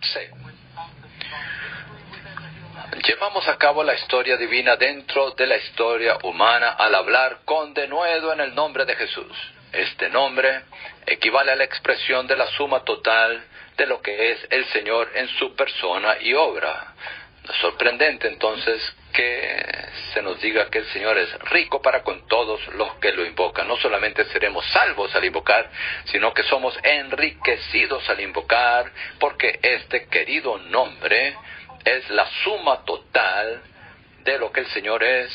S1: Sí. Llevamos a cabo la historia divina dentro de la historia humana al hablar con denuedo en el nombre de Jesús. Este nombre equivale a la expresión de la suma total de lo que es el Señor en su persona y obra. Es sorprendente entonces que se nos diga que el Señor es rico para con todos los que lo invocan. No solamente seremos salvos al invocar, sino que somos enriquecidos al invocar, porque este querido nombre es la suma total de lo que el Señor es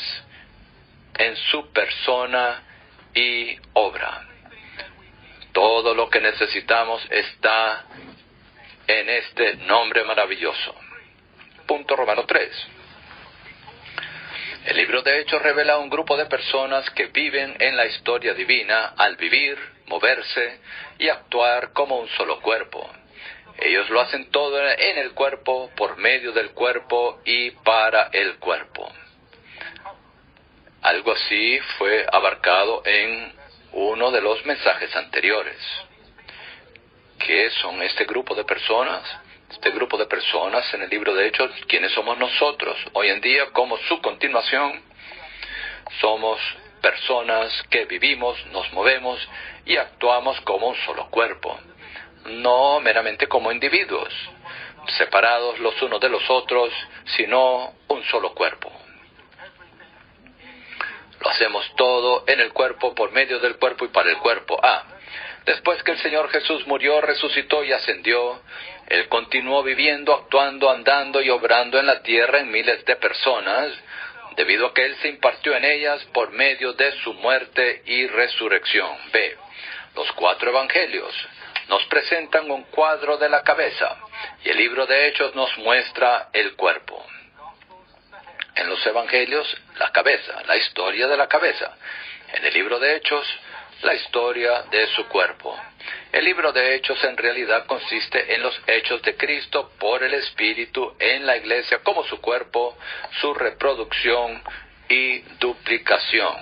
S1: en su persona y obra. Todo lo que necesitamos está en este nombre maravilloso. Punto Romano 3. El libro de Hechos revela a un grupo de personas que viven en la historia divina al vivir, moverse y actuar como un solo cuerpo. Ellos lo hacen todo en el cuerpo, por medio del cuerpo y para el cuerpo. Algo así fue abarcado en uno de los mensajes anteriores. ¿Qué son este grupo de personas? Este grupo de personas en el libro de Hechos, ¿quiénes somos nosotros? Hoy en día, como su continuación, somos personas que vivimos, nos movemos y actuamos como un solo cuerpo. No meramente como individuos, separados los unos de los otros, sino un solo cuerpo. Lo hacemos todo en el cuerpo, por medio del cuerpo y para el cuerpo. Después que el Señor Jesús murió, resucitó y ascendió, Él continuó viviendo, actuando, andando y obrando en la tierra en miles de personas, debido a que Él se impartió en ellas por medio de su muerte y resurrección. B. Los 4 evangelios nos presentan un cuadro de la cabeza, y el libro de Hechos nos muestra el cuerpo. En los evangelios, la cabeza, la historia de la cabeza. En el libro de Hechos, la historia de su cuerpo. El libro de Hechos en realidad consiste en los hechos de Cristo por el Espíritu en la iglesia como su cuerpo, su reproducción y duplicación.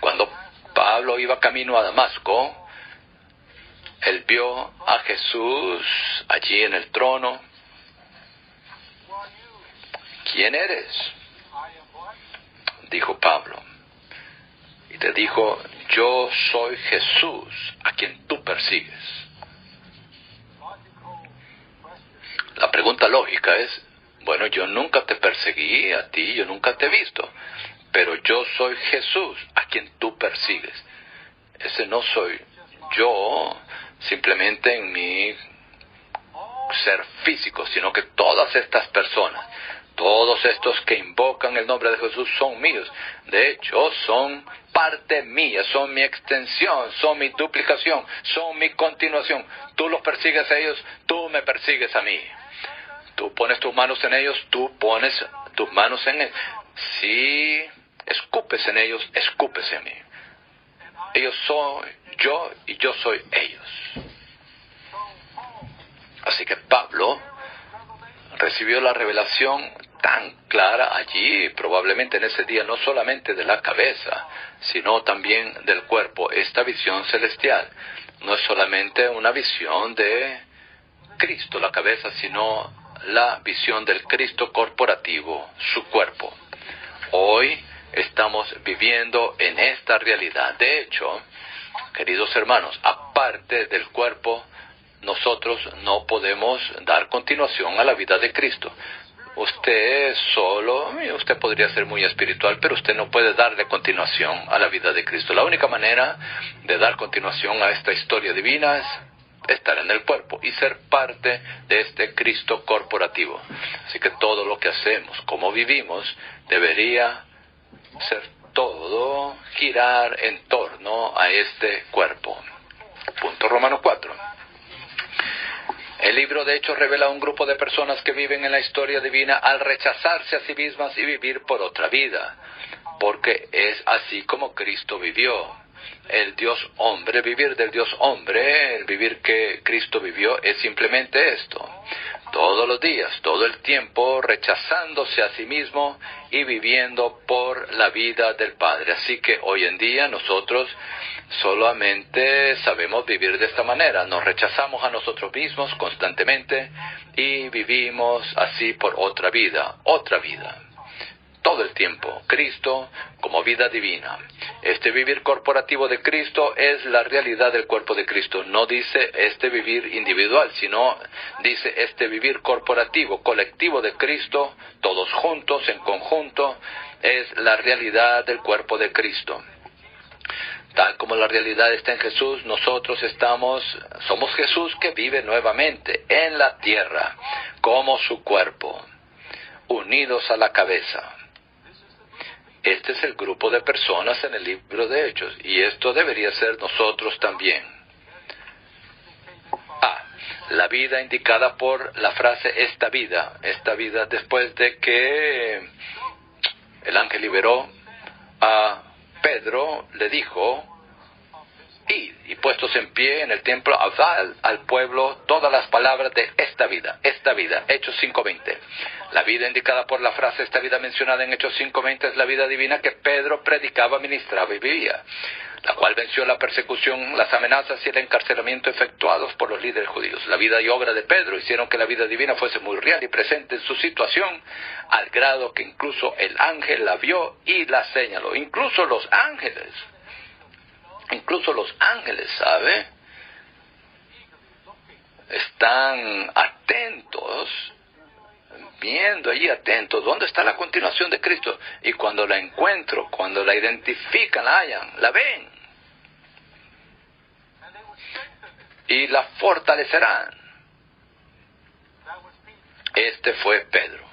S1: Cuando Pablo iba camino a Damasco, él vio a Jesús allí en el trono. ¿Quién eres?, dijo Pablo. Y le dijo: yo soy Jesús, a quien tú persigues. La pregunta lógica es: bueno, yo nunca te perseguí a ti, yo nunca te he visto, pero yo soy Jesús, a quien tú persigues. Ese no soy yo, simplemente en mi ser físico, sino que todas estas personas, todos estos que invocan el nombre de Jesús son míos. De hecho, son parte mía, son mi extensión, son mi duplicación, son mi continuación. Tú los persigues a ellos, tú me persigues a mí. Tú pones tus manos en ellos, tú pones tus manos en ellos. Si escupes en ellos, escupes en mí. Ellos soy yo y yo soy ellos. Así que Pablo recibió la revelación tan clara allí, probablemente en ese día, no solamente de la cabeza, sino también del cuerpo. Esta visión celestial no es solamente una visión de Cristo, la cabeza, sino la visión del Cristo corporativo, su cuerpo. Hoy estamos viviendo en esta realidad. De hecho, queridos hermanos, aparte del cuerpo, nosotros no podemos dar continuación a la vida de Cristo. Usted podría ser muy espiritual, pero usted no puede darle continuación a la vida de Cristo. La única manera de dar continuación a esta historia divina es estar en el cuerpo y ser parte de este Cristo corporativo. Así que todo lo que hacemos, como vivimos, debería ser todo girar en torno a este cuerpo. Punto Romano 4. El libro de Hechos revela a un grupo de personas que viven en la historia divina al rechazarse a sí mismas y vivir por otra vida, porque es así como Cristo vivió. El Dios hombre, vivir del Dios hombre, el vivir que Cristo vivió es simplemente esto. Todos los días, todo el tiempo, rechazándose a sí mismo y viviendo por la vida del Padre. Así que hoy en día nosotros solamente sabemos vivir de esta manera. Nos rechazamos a nosotros mismos constantemente y vivimos así por otra vida. Todo el tiempo, Cristo como vida divina. Este vivir corporativo de Cristo es la realidad del cuerpo de Cristo. No dice este vivir individual, sino dice este vivir corporativo, colectivo de Cristo, todos juntos, en conjunto, es la realidad del cuerpo de Cristo. Tal como la realidad está en Jesús, nosotros somos Jesús que vive nuevamente en la tierra, como su cuerpo, unidos a la cabeza. Este es el grupo de personas en el libro de Hechos, y esto debería ser nosotros también. La vida indicada por la frase esta vida después de que el ángel liberó a Pedro, le dijo: id, y puestos en pie en el templo, hablad al pueblo todas las palabras de esta vida, Hechos 5:20. La vida indicada por la frase esta vida mencionada en Hechos 5:20 es la vida divina que Pedro predicaba, ministraba y vivía, la cual venció la persecución, las amenazas y el encarcelamiento efectuados por los líderes judíos. La vida y obra de Pedro hicieron que la vida divina fuese muy real y presente en su situación, al grado que incluso el ángel la vio y la señaló. Incluso los ángeles, ¿sabe?, están atentos, viendo allí atentos, ¿dónde está la continuación de Cristo? Y cuando la encuentro, cuando la identifican, la hallan, la ven, y la fortalecerán. Este fue Pedro.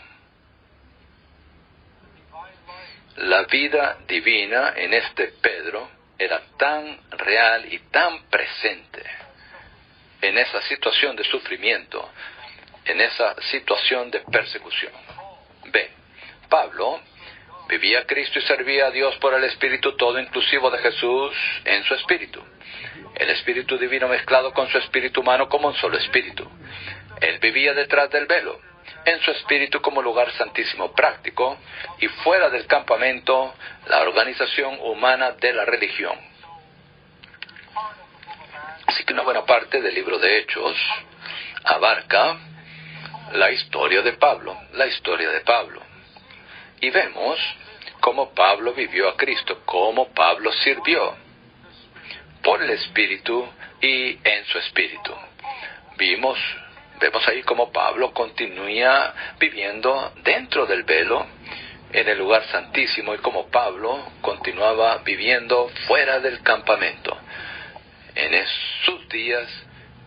S1: La vida divina en este Pedro era tan real y tan presente en esa situación de sufrimiento, en esa situación de persecución. B. Pablo vivía a Cristo y servía a Dios por el Espíritu, todo inclusivo de Jesús en su espíritu. El Espíritu divino mezclado con su espíritu humano como un solo espíritu. Él vivía detrás del velo, en su espíritu como lugar santísimo práctico, y fuera del campamento, la organización humana de la religión. Así que una buena parte del libro de Hechos abarca la historia de Pablo. Y vemos cómo Pablo vivió a Cristo, cómo Pablo sirvió por el Espíritu y en su Espíritu. Vemos ahí cómo Pablo continúa viviendo dentro del velo, en el lugar santísimo, y cómo Pablo continuaba viviendo fuera del campamento. En sus días,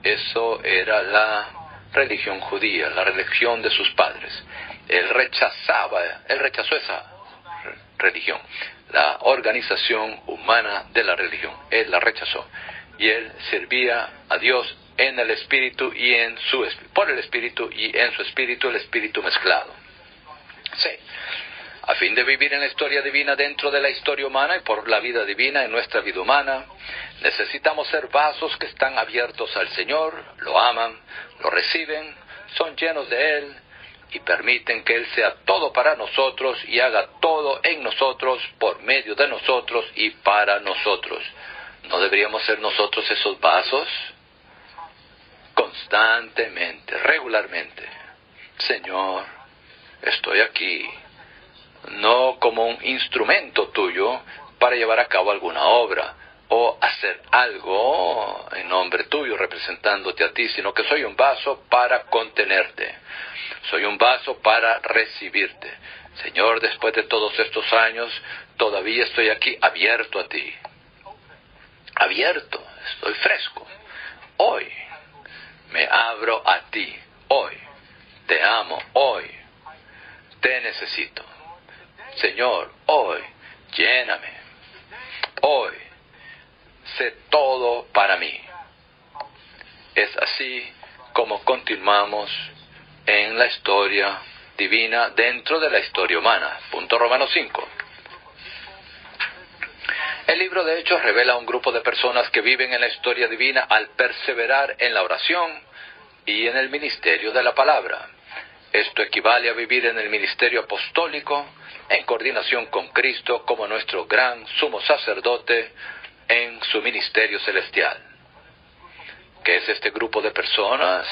S1: eso era la religión judía, la religión de sus padres. Él rechazó esa religión, la organización humana de la religión. Él la rechazó. Y él servía a Dios en el Espíritu y por el Espíritu y en su Espíritu, el Espíritu mezclado. Sí. A fin de vivir en la historia divina dentro de la historia humana y por la vida divina en nuestra vida humana, necesitamos ser vasos que están abiertos al Señor, lo aman, lo reciben, son llenos de Él y permiten que Él sea todo para nosotros y haga todo en nosotros, por medio de nosotros y para nosotros. ¿No deberíamos ser nosotros esos vasos? Constantemente, regularmente. Señor, estoy aquí, no como un instrumento tuyo para llevar a cabo alguna obra o hacer algo en nombre tuyo representándote a ti, sino que soy un vaso para contenerte, soy un vaso para recibirte. Señor, después de todos estos años, todavía estoy aquí abierto a ti, abierto, estoy fresco. Hoy me abro a ti, hoy te amo, hoy te necesito. Señor, hoy lléname, hoy sé todo para mí. Es así como continuamos en la historia divina dentro de la historia humana. Punto Romanos 5. El libro de Hechos revela a un grupo de personas que viven en la historia divina al perseverar en la oración y en el ministerio de la palabra. Esto equivale a vivir en el ministerio apostólico, en coordinación con Cristo como nuestro gran sumo sacerdote en su ministerio celestial. ¿Qué es este grupo de personas?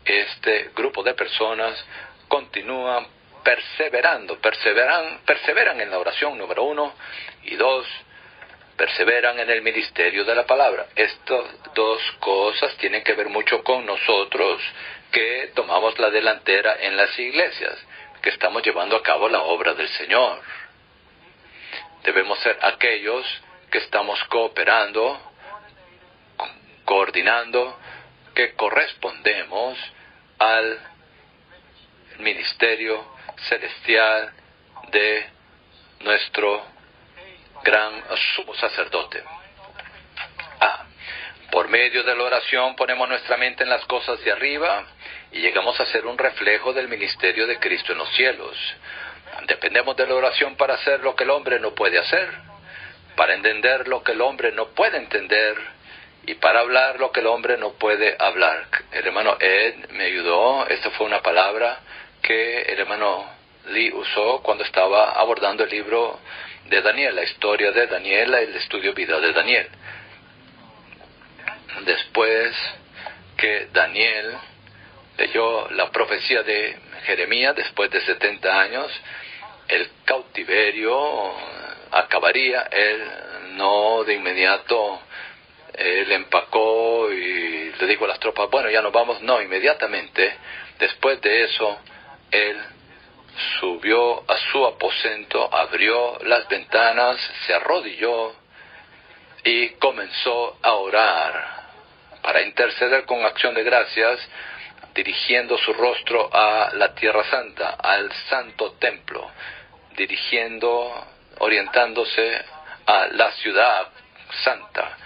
S1: Este grupo de personas continúan perseveran en la oración, número 1, y 2, perseveran en el ministerio de la palabra. Estas dos cosas tienen que ver mucho con nosotros que tomamos la delantera en las iglesias, que estamos llevando a cabo la obra del Señor. Debemos ser aquellos que estamos cooperando, coordinando, que correspondemos al ministerio celestial de nuestro gran sumo sacerdote. Por medio de la oración ponemos nuestra mente en las cosas de arriba y llegamos a ser un reflejo del ministerio de Cristo en los cielos. Dependemos de la oración para hacer lo que el hombre no puede hacer, para entender lo que el hombre no puede entender y para hablar lo que el hombre no puede hablar. El hermano Ed me ayudó. Esta fue una palabra que el hermano Lee usó cuando estaba abordando el libro de Daniel, la historia de Daniel, el estudio vida de Daniel. Después que Daniel leyó la profecía de Jeremías, después de 70 años, el cautiverio acabaría. Él no de inmediato, él empacó y le dijo a las tropas, bueno, ya nos vamos. No, inmediatamente, después de eso, él subió a su aposento, abrió las ventanas, se arrodilló y comenzó a orar para interceder con acción de gracias, dirigiendo su rostro a la Tierra Santa, al Santo Templo, orientándose a la ciudad santa,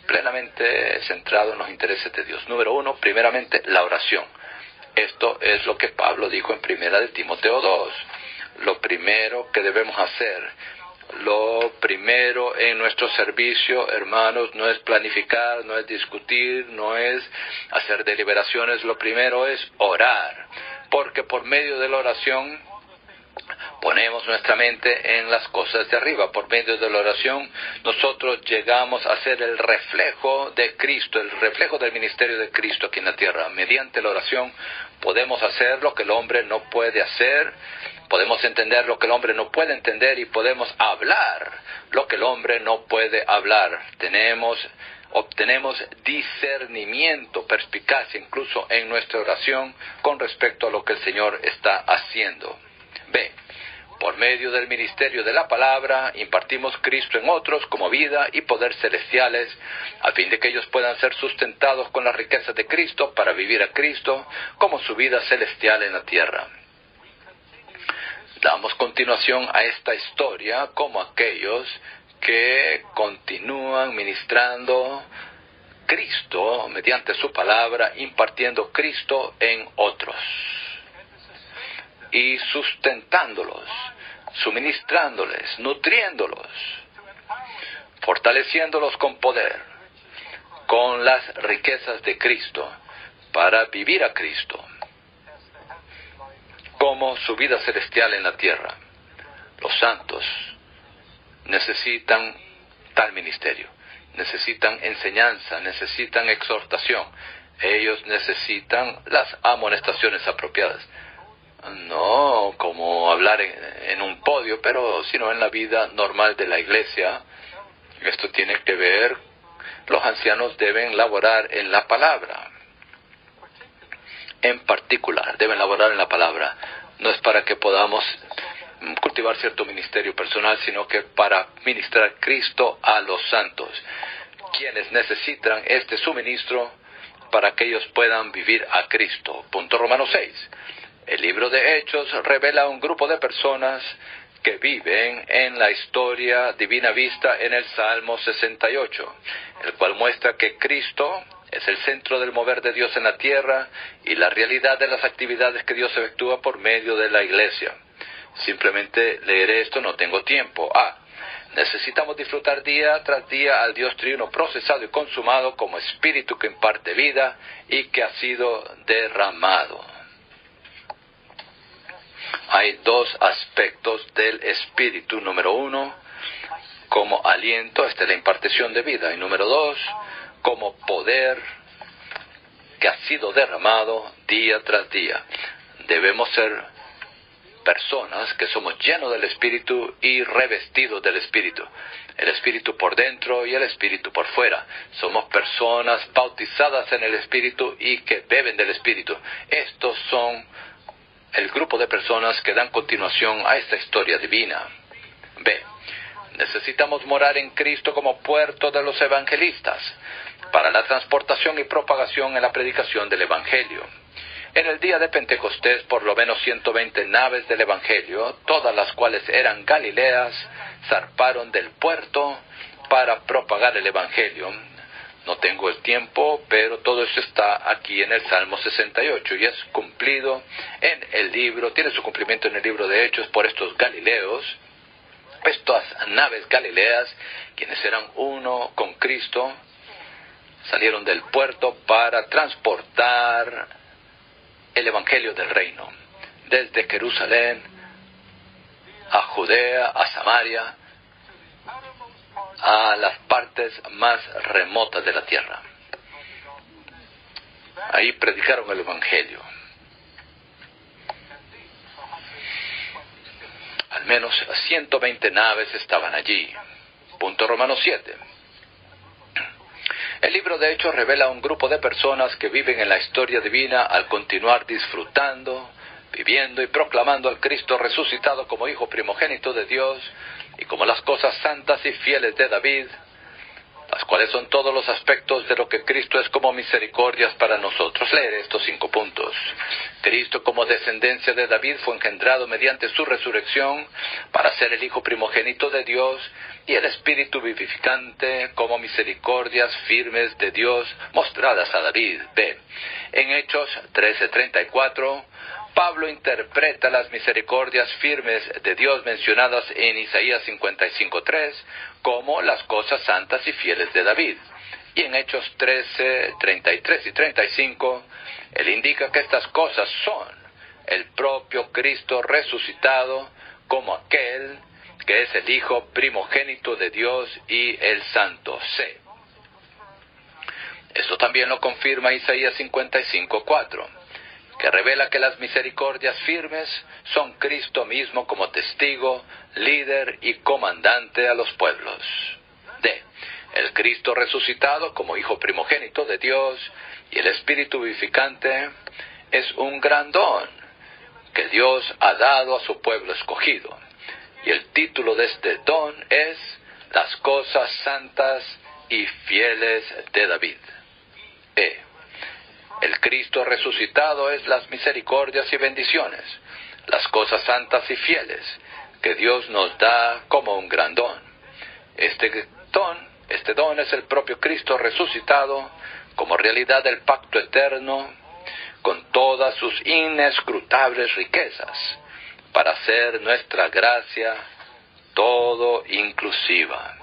S1: plenamente centrado en los intereses de Dios. Número 1, primeramente, la oración. Esto es lo que Pablo dijo en 1 de Timoteo 2. Lo primero que debemos hacer, lo primero en nuestro servicio, hermanos, no es planificar, no es discutir, no es hacer deliberaciones. Lo primero es orar, porque por medio de la oración ponemos nuestra mente en las cosas de arriba. Por medio de la oración nosotros llegamos a ser el reflejo de Cristo, el reflejo del ministerio de Cristo aquí en la tierra. Mediante la oración podemos hacer lo que el hombre no puede hacer, podemos entender lo que el hombre no puede entender y podemos hablar lo que el hombre no puede hablar. Obtenemos discernimiento, perspicacia incluso en nuestra oración con respecto a lo que el Señor está haciendo. B. Por medio del ministerio de la palabra, impartimos Cristo en otros como vida y poder celestiales, a fin de que ellos puedan ser sustentados con las riquezas de Cristo para vivir a Cristo como su vida celestial en la tierra. Damos continuación a esta historia como aquellos que continúan ministrando Cristo mediante su palabra, impartiendo Cristo en otros y sustentándolos, suministrándoles, nutriéndolos, fortaleciéndolos con poder, con las riquezas de Cristo, para vivir a Cristo como su vida celestial en la tierra. Los santos necesitan tal ministerio, necesitan enseñanza, necesitan exhortación, ellos necesitan las amonestaciones apropiadas. No como hablar en un podio, pero sino en la vida normal de la iglesia. Esto tiene que ver, los ancianos deben laborar en la palabra. En particular, deben laborar en la palabra. No es para que podamos cultivar cierto ministerio personal, sino que para ministrar Cristo a los santos, quienes necesitan este suministro para que ellos puedan vivir a Cristo. Punto Romanos 6. El libro de Hechos revela un grupo de personas que viven en la historia divina vista en el Salmo 68, el cual muestra que Cristo es el centro del mover de Dios en la tierra y la realidad de las actividades que Dios efectúa por medio de la iglesia. Simplemente leeré esto, no tengo tiempo. Necesitamos disfrutar día tras día al Dios triuno procesado y consumado como espíritu que imparte vida y que ha sido derramado. Hay dos aspectos del espíritu. Número 1, como aliento, esta es la impartición de vida. Y número 2, como poder que ha sido derramado día tras día. Debemos ser personas que somos llenos del Espíritu y revestidos del Espíritu. El Espíritu por dentro y el Espíritu por fuera. Somos personas bautizadas en el Espíritu y que beben del Espíritu. Estos son el grupo de personas que dan continuación a esta historia divina. B. Necesitamos morar en Cristo como puerto de los evangelistas para la transportación y propagación en la predicación del Evangelio. En el día de Pentecostés, por lo menos 120 naves del Evangelio, todas las cuales eran galileas, zarparon del puerto para propagar el Evangelio. No tengo el tiempo, pero todo eso está aquí en el Salmo 68 y es cumplido en el libro, tiene su cumplimiento en el libro de Hechos por estos galileos, estas naves galileas, quienes eran uno con Cristo, salieron del puerto para transportar el Evangelio del Reino, desde Jerusalén a Judea, a Samaria, a las partes más remotas de la tierra. Ahí predicaron el Evangelio. Al menos 120 naves estaban allí. Punto Romanos 7. El libro de Hechos revela a un grupo de personas que viven en la historia divina al continuar disfrutando, viviendo y proclamando al Cristo resucitado como Hijo primogénito de Dios y como las cosas santas y fieles de David, las cuales son todos los aspectos de lo que Cristo es como misericordias para nosotros. Leeré estos 5 puntos. Cristo, como descendencia de David, fue engendrado mediante su resurrección para ser el Hijo primogénito de Dios y el Espíritu vivificante como misericordias firmes de Dios mostradas a David. B. En Hechos 13:34, Pablo interpreta las misericordias firmes de Dios mencionadas en Isaías 55:3 como las cosas santas y fieles de David. Y en Hechos 13:33 y 35, él indica que estas cosas son el propio Cristo resucitado como aquel que es el Hijo primogénito de Dios y el Santo. C. Esto también lo confirma Isaías 55:4. Que revela que las misericordias firmes son Cristo mismo como testigo, líder y comandante a los pueblos. D. El Cristo resucitado como Hijo primogénito de Dios y el Espíritu vivificante es un gran don que Dios ha dado a su pueblo escogido. Y el título de este don es Las cosas santas y fieles de David. E. El Cristo resucitado es las misericordias y bendiciones, las cosas santas y fieles, que Dios nos da como un gran don. Este don es el propio Cristo resucitado como realidad del pacto eterno, con todas sus inescrutables riquezas, para hacer nuestra gracia todo inclusiva.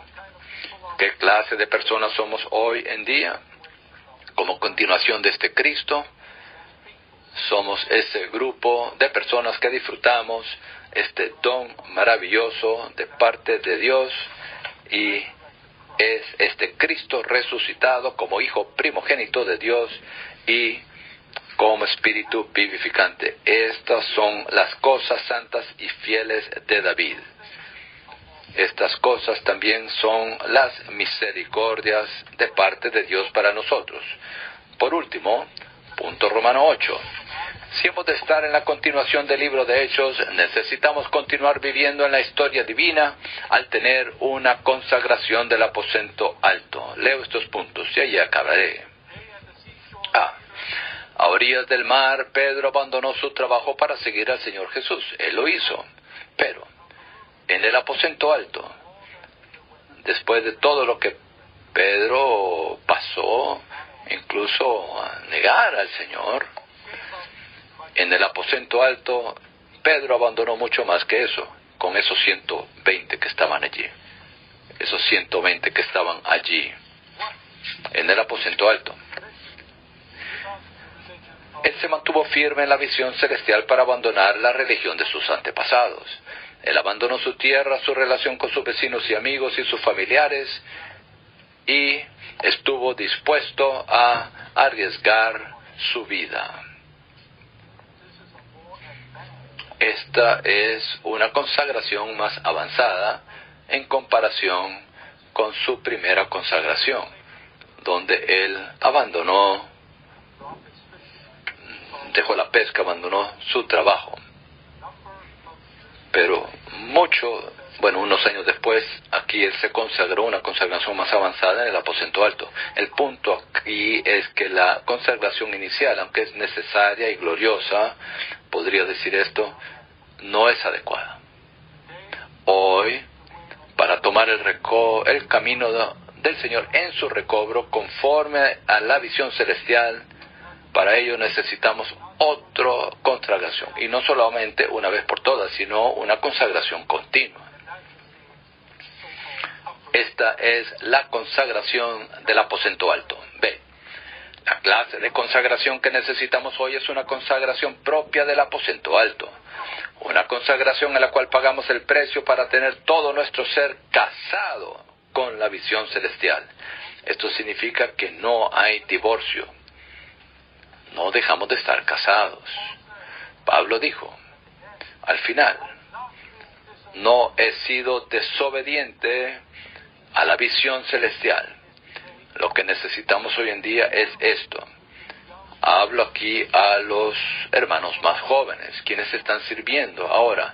S1: ¿Qué clase de personas somos hoy en día? Como continuación de este Cristo, somos ese grupo de personas que disfrutamos este don maravilloso de parte de Dios y es este Cristo resucitado como Hijo primogénito de Dios y como Espíritu vivificante. Estas son las cosas santas y fieles de David. Estas cosas también son las misericordias de parte de Dios para nosotros. Por último, punto Romano 8. Si hemos de estar en la continuación del libro de Hechos, necesitamos continuar viviendo en la historia divina al tener una consagración del aposento alto. Leo estos puntos y ahí acabaré. A orillas del mar, Pedro abandonó su trabajo para seguir al Señor Jesús. Él lo hizo, pero en el aposento alto, después de todo lo que Pedro pasó, incluso a negar al Señor, en el aposento alto, Pedro abandonó mucho más que eso, con esos 120 que estaban allí. Esos 120 que estaban allí, en el aposento alto. Él se mantuvo firme en la visión celestial para abandonar la religión de sus antepasados. Él abandonó su tierra, su relación con sus vecinos y amigos y sus familiares, y estuvo dispuesto a arriesgar su vida. Esta es una consagración más avanzada en comparación con su primera consagración, donde él dejó la pesca, abandonó su trabajo. Pero unos años después, aquí él se consagró una consagración más avanzada en el aposento alto. El punto Y es que la consagración inicial, aunque es necesaria y gloriosa, podría decir esto, no es adecuada. Hoy, para tomar el camino del Señor en su recobro, conforme a la visión celestial, para ello necesitamos otra consagración. Y no solamente una vez por todas, sino una consagración continua. Esta es la consagración del aposento alto. B. La clase de consagración que necesitamos hoy es una consagración propia del aposento alto. Una consagración en la cual pagamos el precio para tener todo nuestro ser casado con la visión celestial. Esto significa que no hay divorcio. No dejamos de estar casados. Pablo dijo, al final, no he sido desobediente a la visión celestial. Lo que necesitamos hoy en día es esto. Hablo aquí a los hermanos más jóvenes, quienes están sirviendo ahora,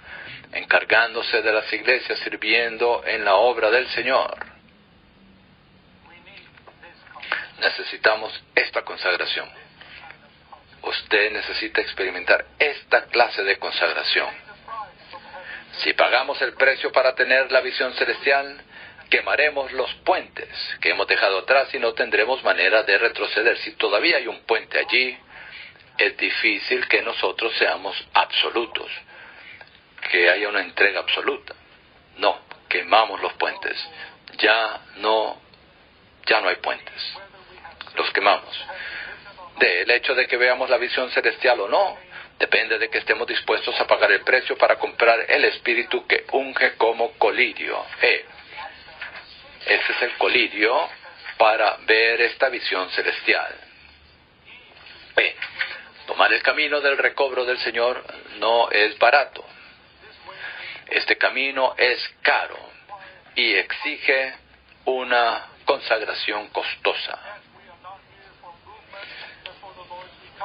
S1: encargándose de las iglesias, sirviendo en la obra del Señor. Necesitamos esta consagración. Usted necesita experimentar esta clase de consagración. Si pagamos el precio para tener la visión celestial, quemaremos los puentes que hemos dejado atrás y no tendremos manera de retroceder. Si todavía hay un puente allí, es difícil que nosotros seamos absolutos, que haya una entrega absoluta. No, quemamos los puentes. Ya no hay puentes. Los quemamos. El hecho de que veamos la visión celestial o no, depende de que estemos dispuestos a pagar el precio para comprar el espíritu que unge como colirio. Ese es el colirio para ver esta visión celestial. Tomar el camino del recobro del Señor no es barato. Este camino es caro y exige una consagración costosa.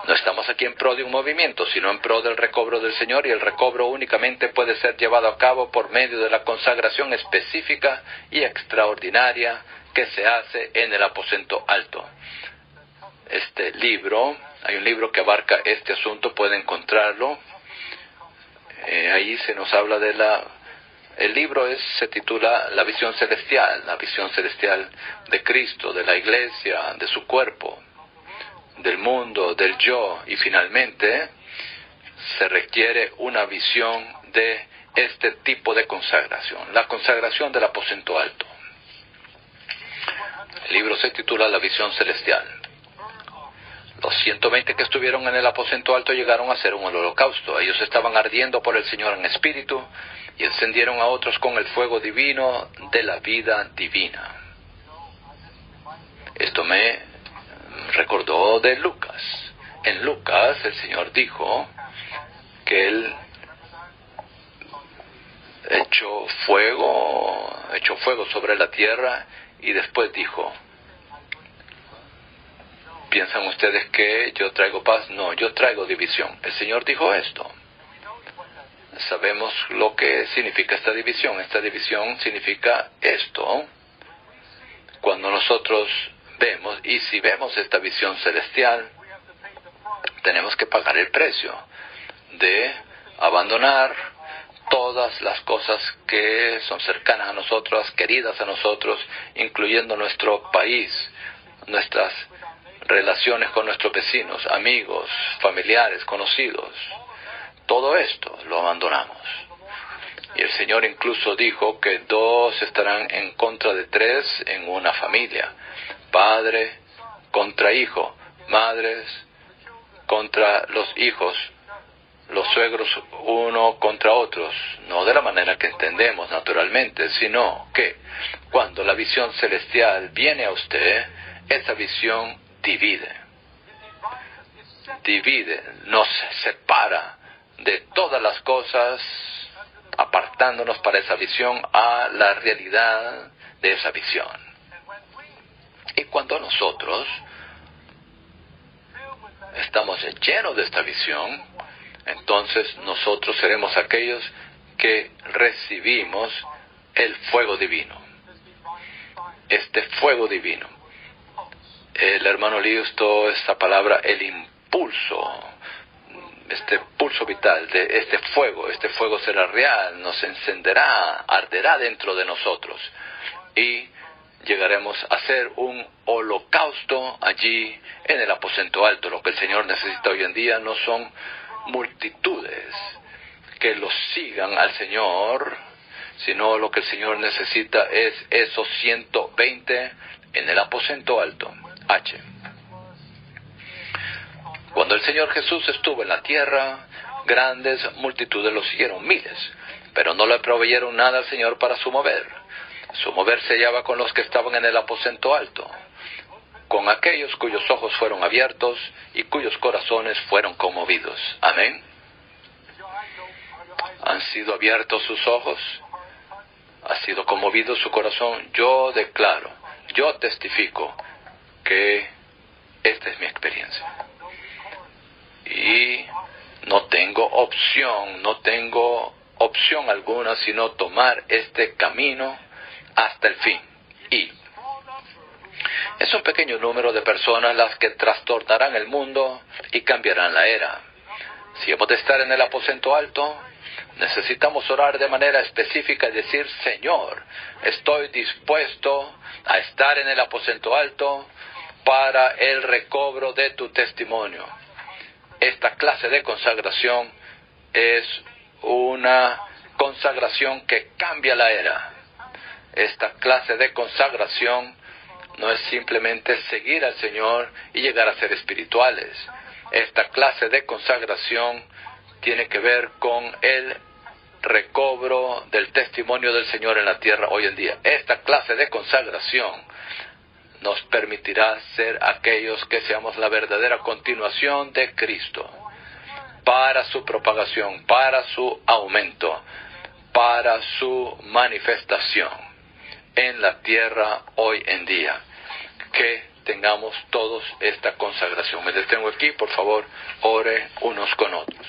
S1: No estamos aquí en pro de un movimiento, sino en pro del recobro del Señor, y el recobro únicamente puede ser llevado a cabo por medio de la consagración específica y extraordinaria que se hace en el aposento alto. Este libro, hay un libro que abarca este asunto, puede encontrarlo. Ahí se nos habla de el libro se titula La visión celestial de Cristo, de la iglesia, de su cuerpo, del mundo, del yo, y finalmente se requiere una visión de este tipo de consagración, la consagración del aposento alto. El libro se titula La visión celestial. Los 120 que estuvieron en el aposento alto llegaron a hacer un holocausto. Ellos estaban ardiendo por el Señor en espíritu y encendieron a otros con el fuego divino de la vida divina. Esto me recordó de Lucas. En Lucas el Señor dijo que Él echó fuego sobre la tierra y después dijo, ¿piensan ustedes que yo traigo paz? No, yo traigo división. El Señor dijo esto. Sabemos lo que significa esta división. Esta división significa esto. Cuando nosotros vemos, y si vemos esta visión celestial, tenemos que pagar el precio de abandonar todas las cosas que son cercanas a nosotros, queridas a nosotros, incluyendo nuestro país, nuestras relaciones con nuestros vecinos, amigos, familiares, conocidos. Todo esto lo abandonamos. Y el Señor incluso dijo que 2 estarán en contra de 3 en una familia. Padre contra hijo, madres contra los hijos, los suegros uno contra otros. No de la manera que entendemos naturalmente, sino que cuando la visión celestial viene a usted, esa visión divide, nos separa de todas las cosas, apartándonos para esa visión a la realidad de esa visión. Y cuando nosotros estamos llenos de esta visión, entonces nosotros seremos aquellos que recibimos el fuego divino. Este fuego divino El hermano Lee usó esta palabra, el impulso, este pulso vital, de este fuego será real, nos encenderá, arderá dentro de nosotros y llegaremos a hacer un holocausto allí en el aposento alto. Lo que el Señor necesita hoy en día no son multitudes que lo sigan al Señor, sino lo que el Señor necesita es esos 120 en el aposento alto. H. Cuando el Señor Jesús estuvo en la tierra, grandes multitudes lo siguieron, miles, pero no le proveyeron nada al Señor para su mover. Su mover se hallaba con los que estaban en el aposento alto, con aquellos cuyos ojos fueron abiertos y cuyos corazones fueron conmovidos. Amén. ¿Han sido abiertos sus ojos? ¿Ha sido conmovido su corazón? Yo declaro, yo testifico que esta es mi experiencia. Y no tengo opción alguna sino tomar este camino hasta el fin. Y es un pequeño número de personas las que trastornarán el mundo y cambiarán la era. Si hemos de estar en el aposento alto, necesitamos orar de manera específica y decir: Señor, estoy dispuesto a estar en el aposento alto para el recobro de tu testimonio. Esta clase de consagración es una consagración que cambia la era. Esta clase de consagración no es simplemente seguir al Señor y llegar a ser espirituales. Esta clase de consagración tiene que ver con el recobro del testimonio del Señor en la tierra hoy en día. Esta clase de consagración nos permitirá ser aquellos que seamos la verdadera continuación de Cristo, para su propagación, para su aumento, para su manifestación en la tierra hoy en día. Que tengamos todos esta consagración. Me detengo aquí, por favor, ore unos con otros.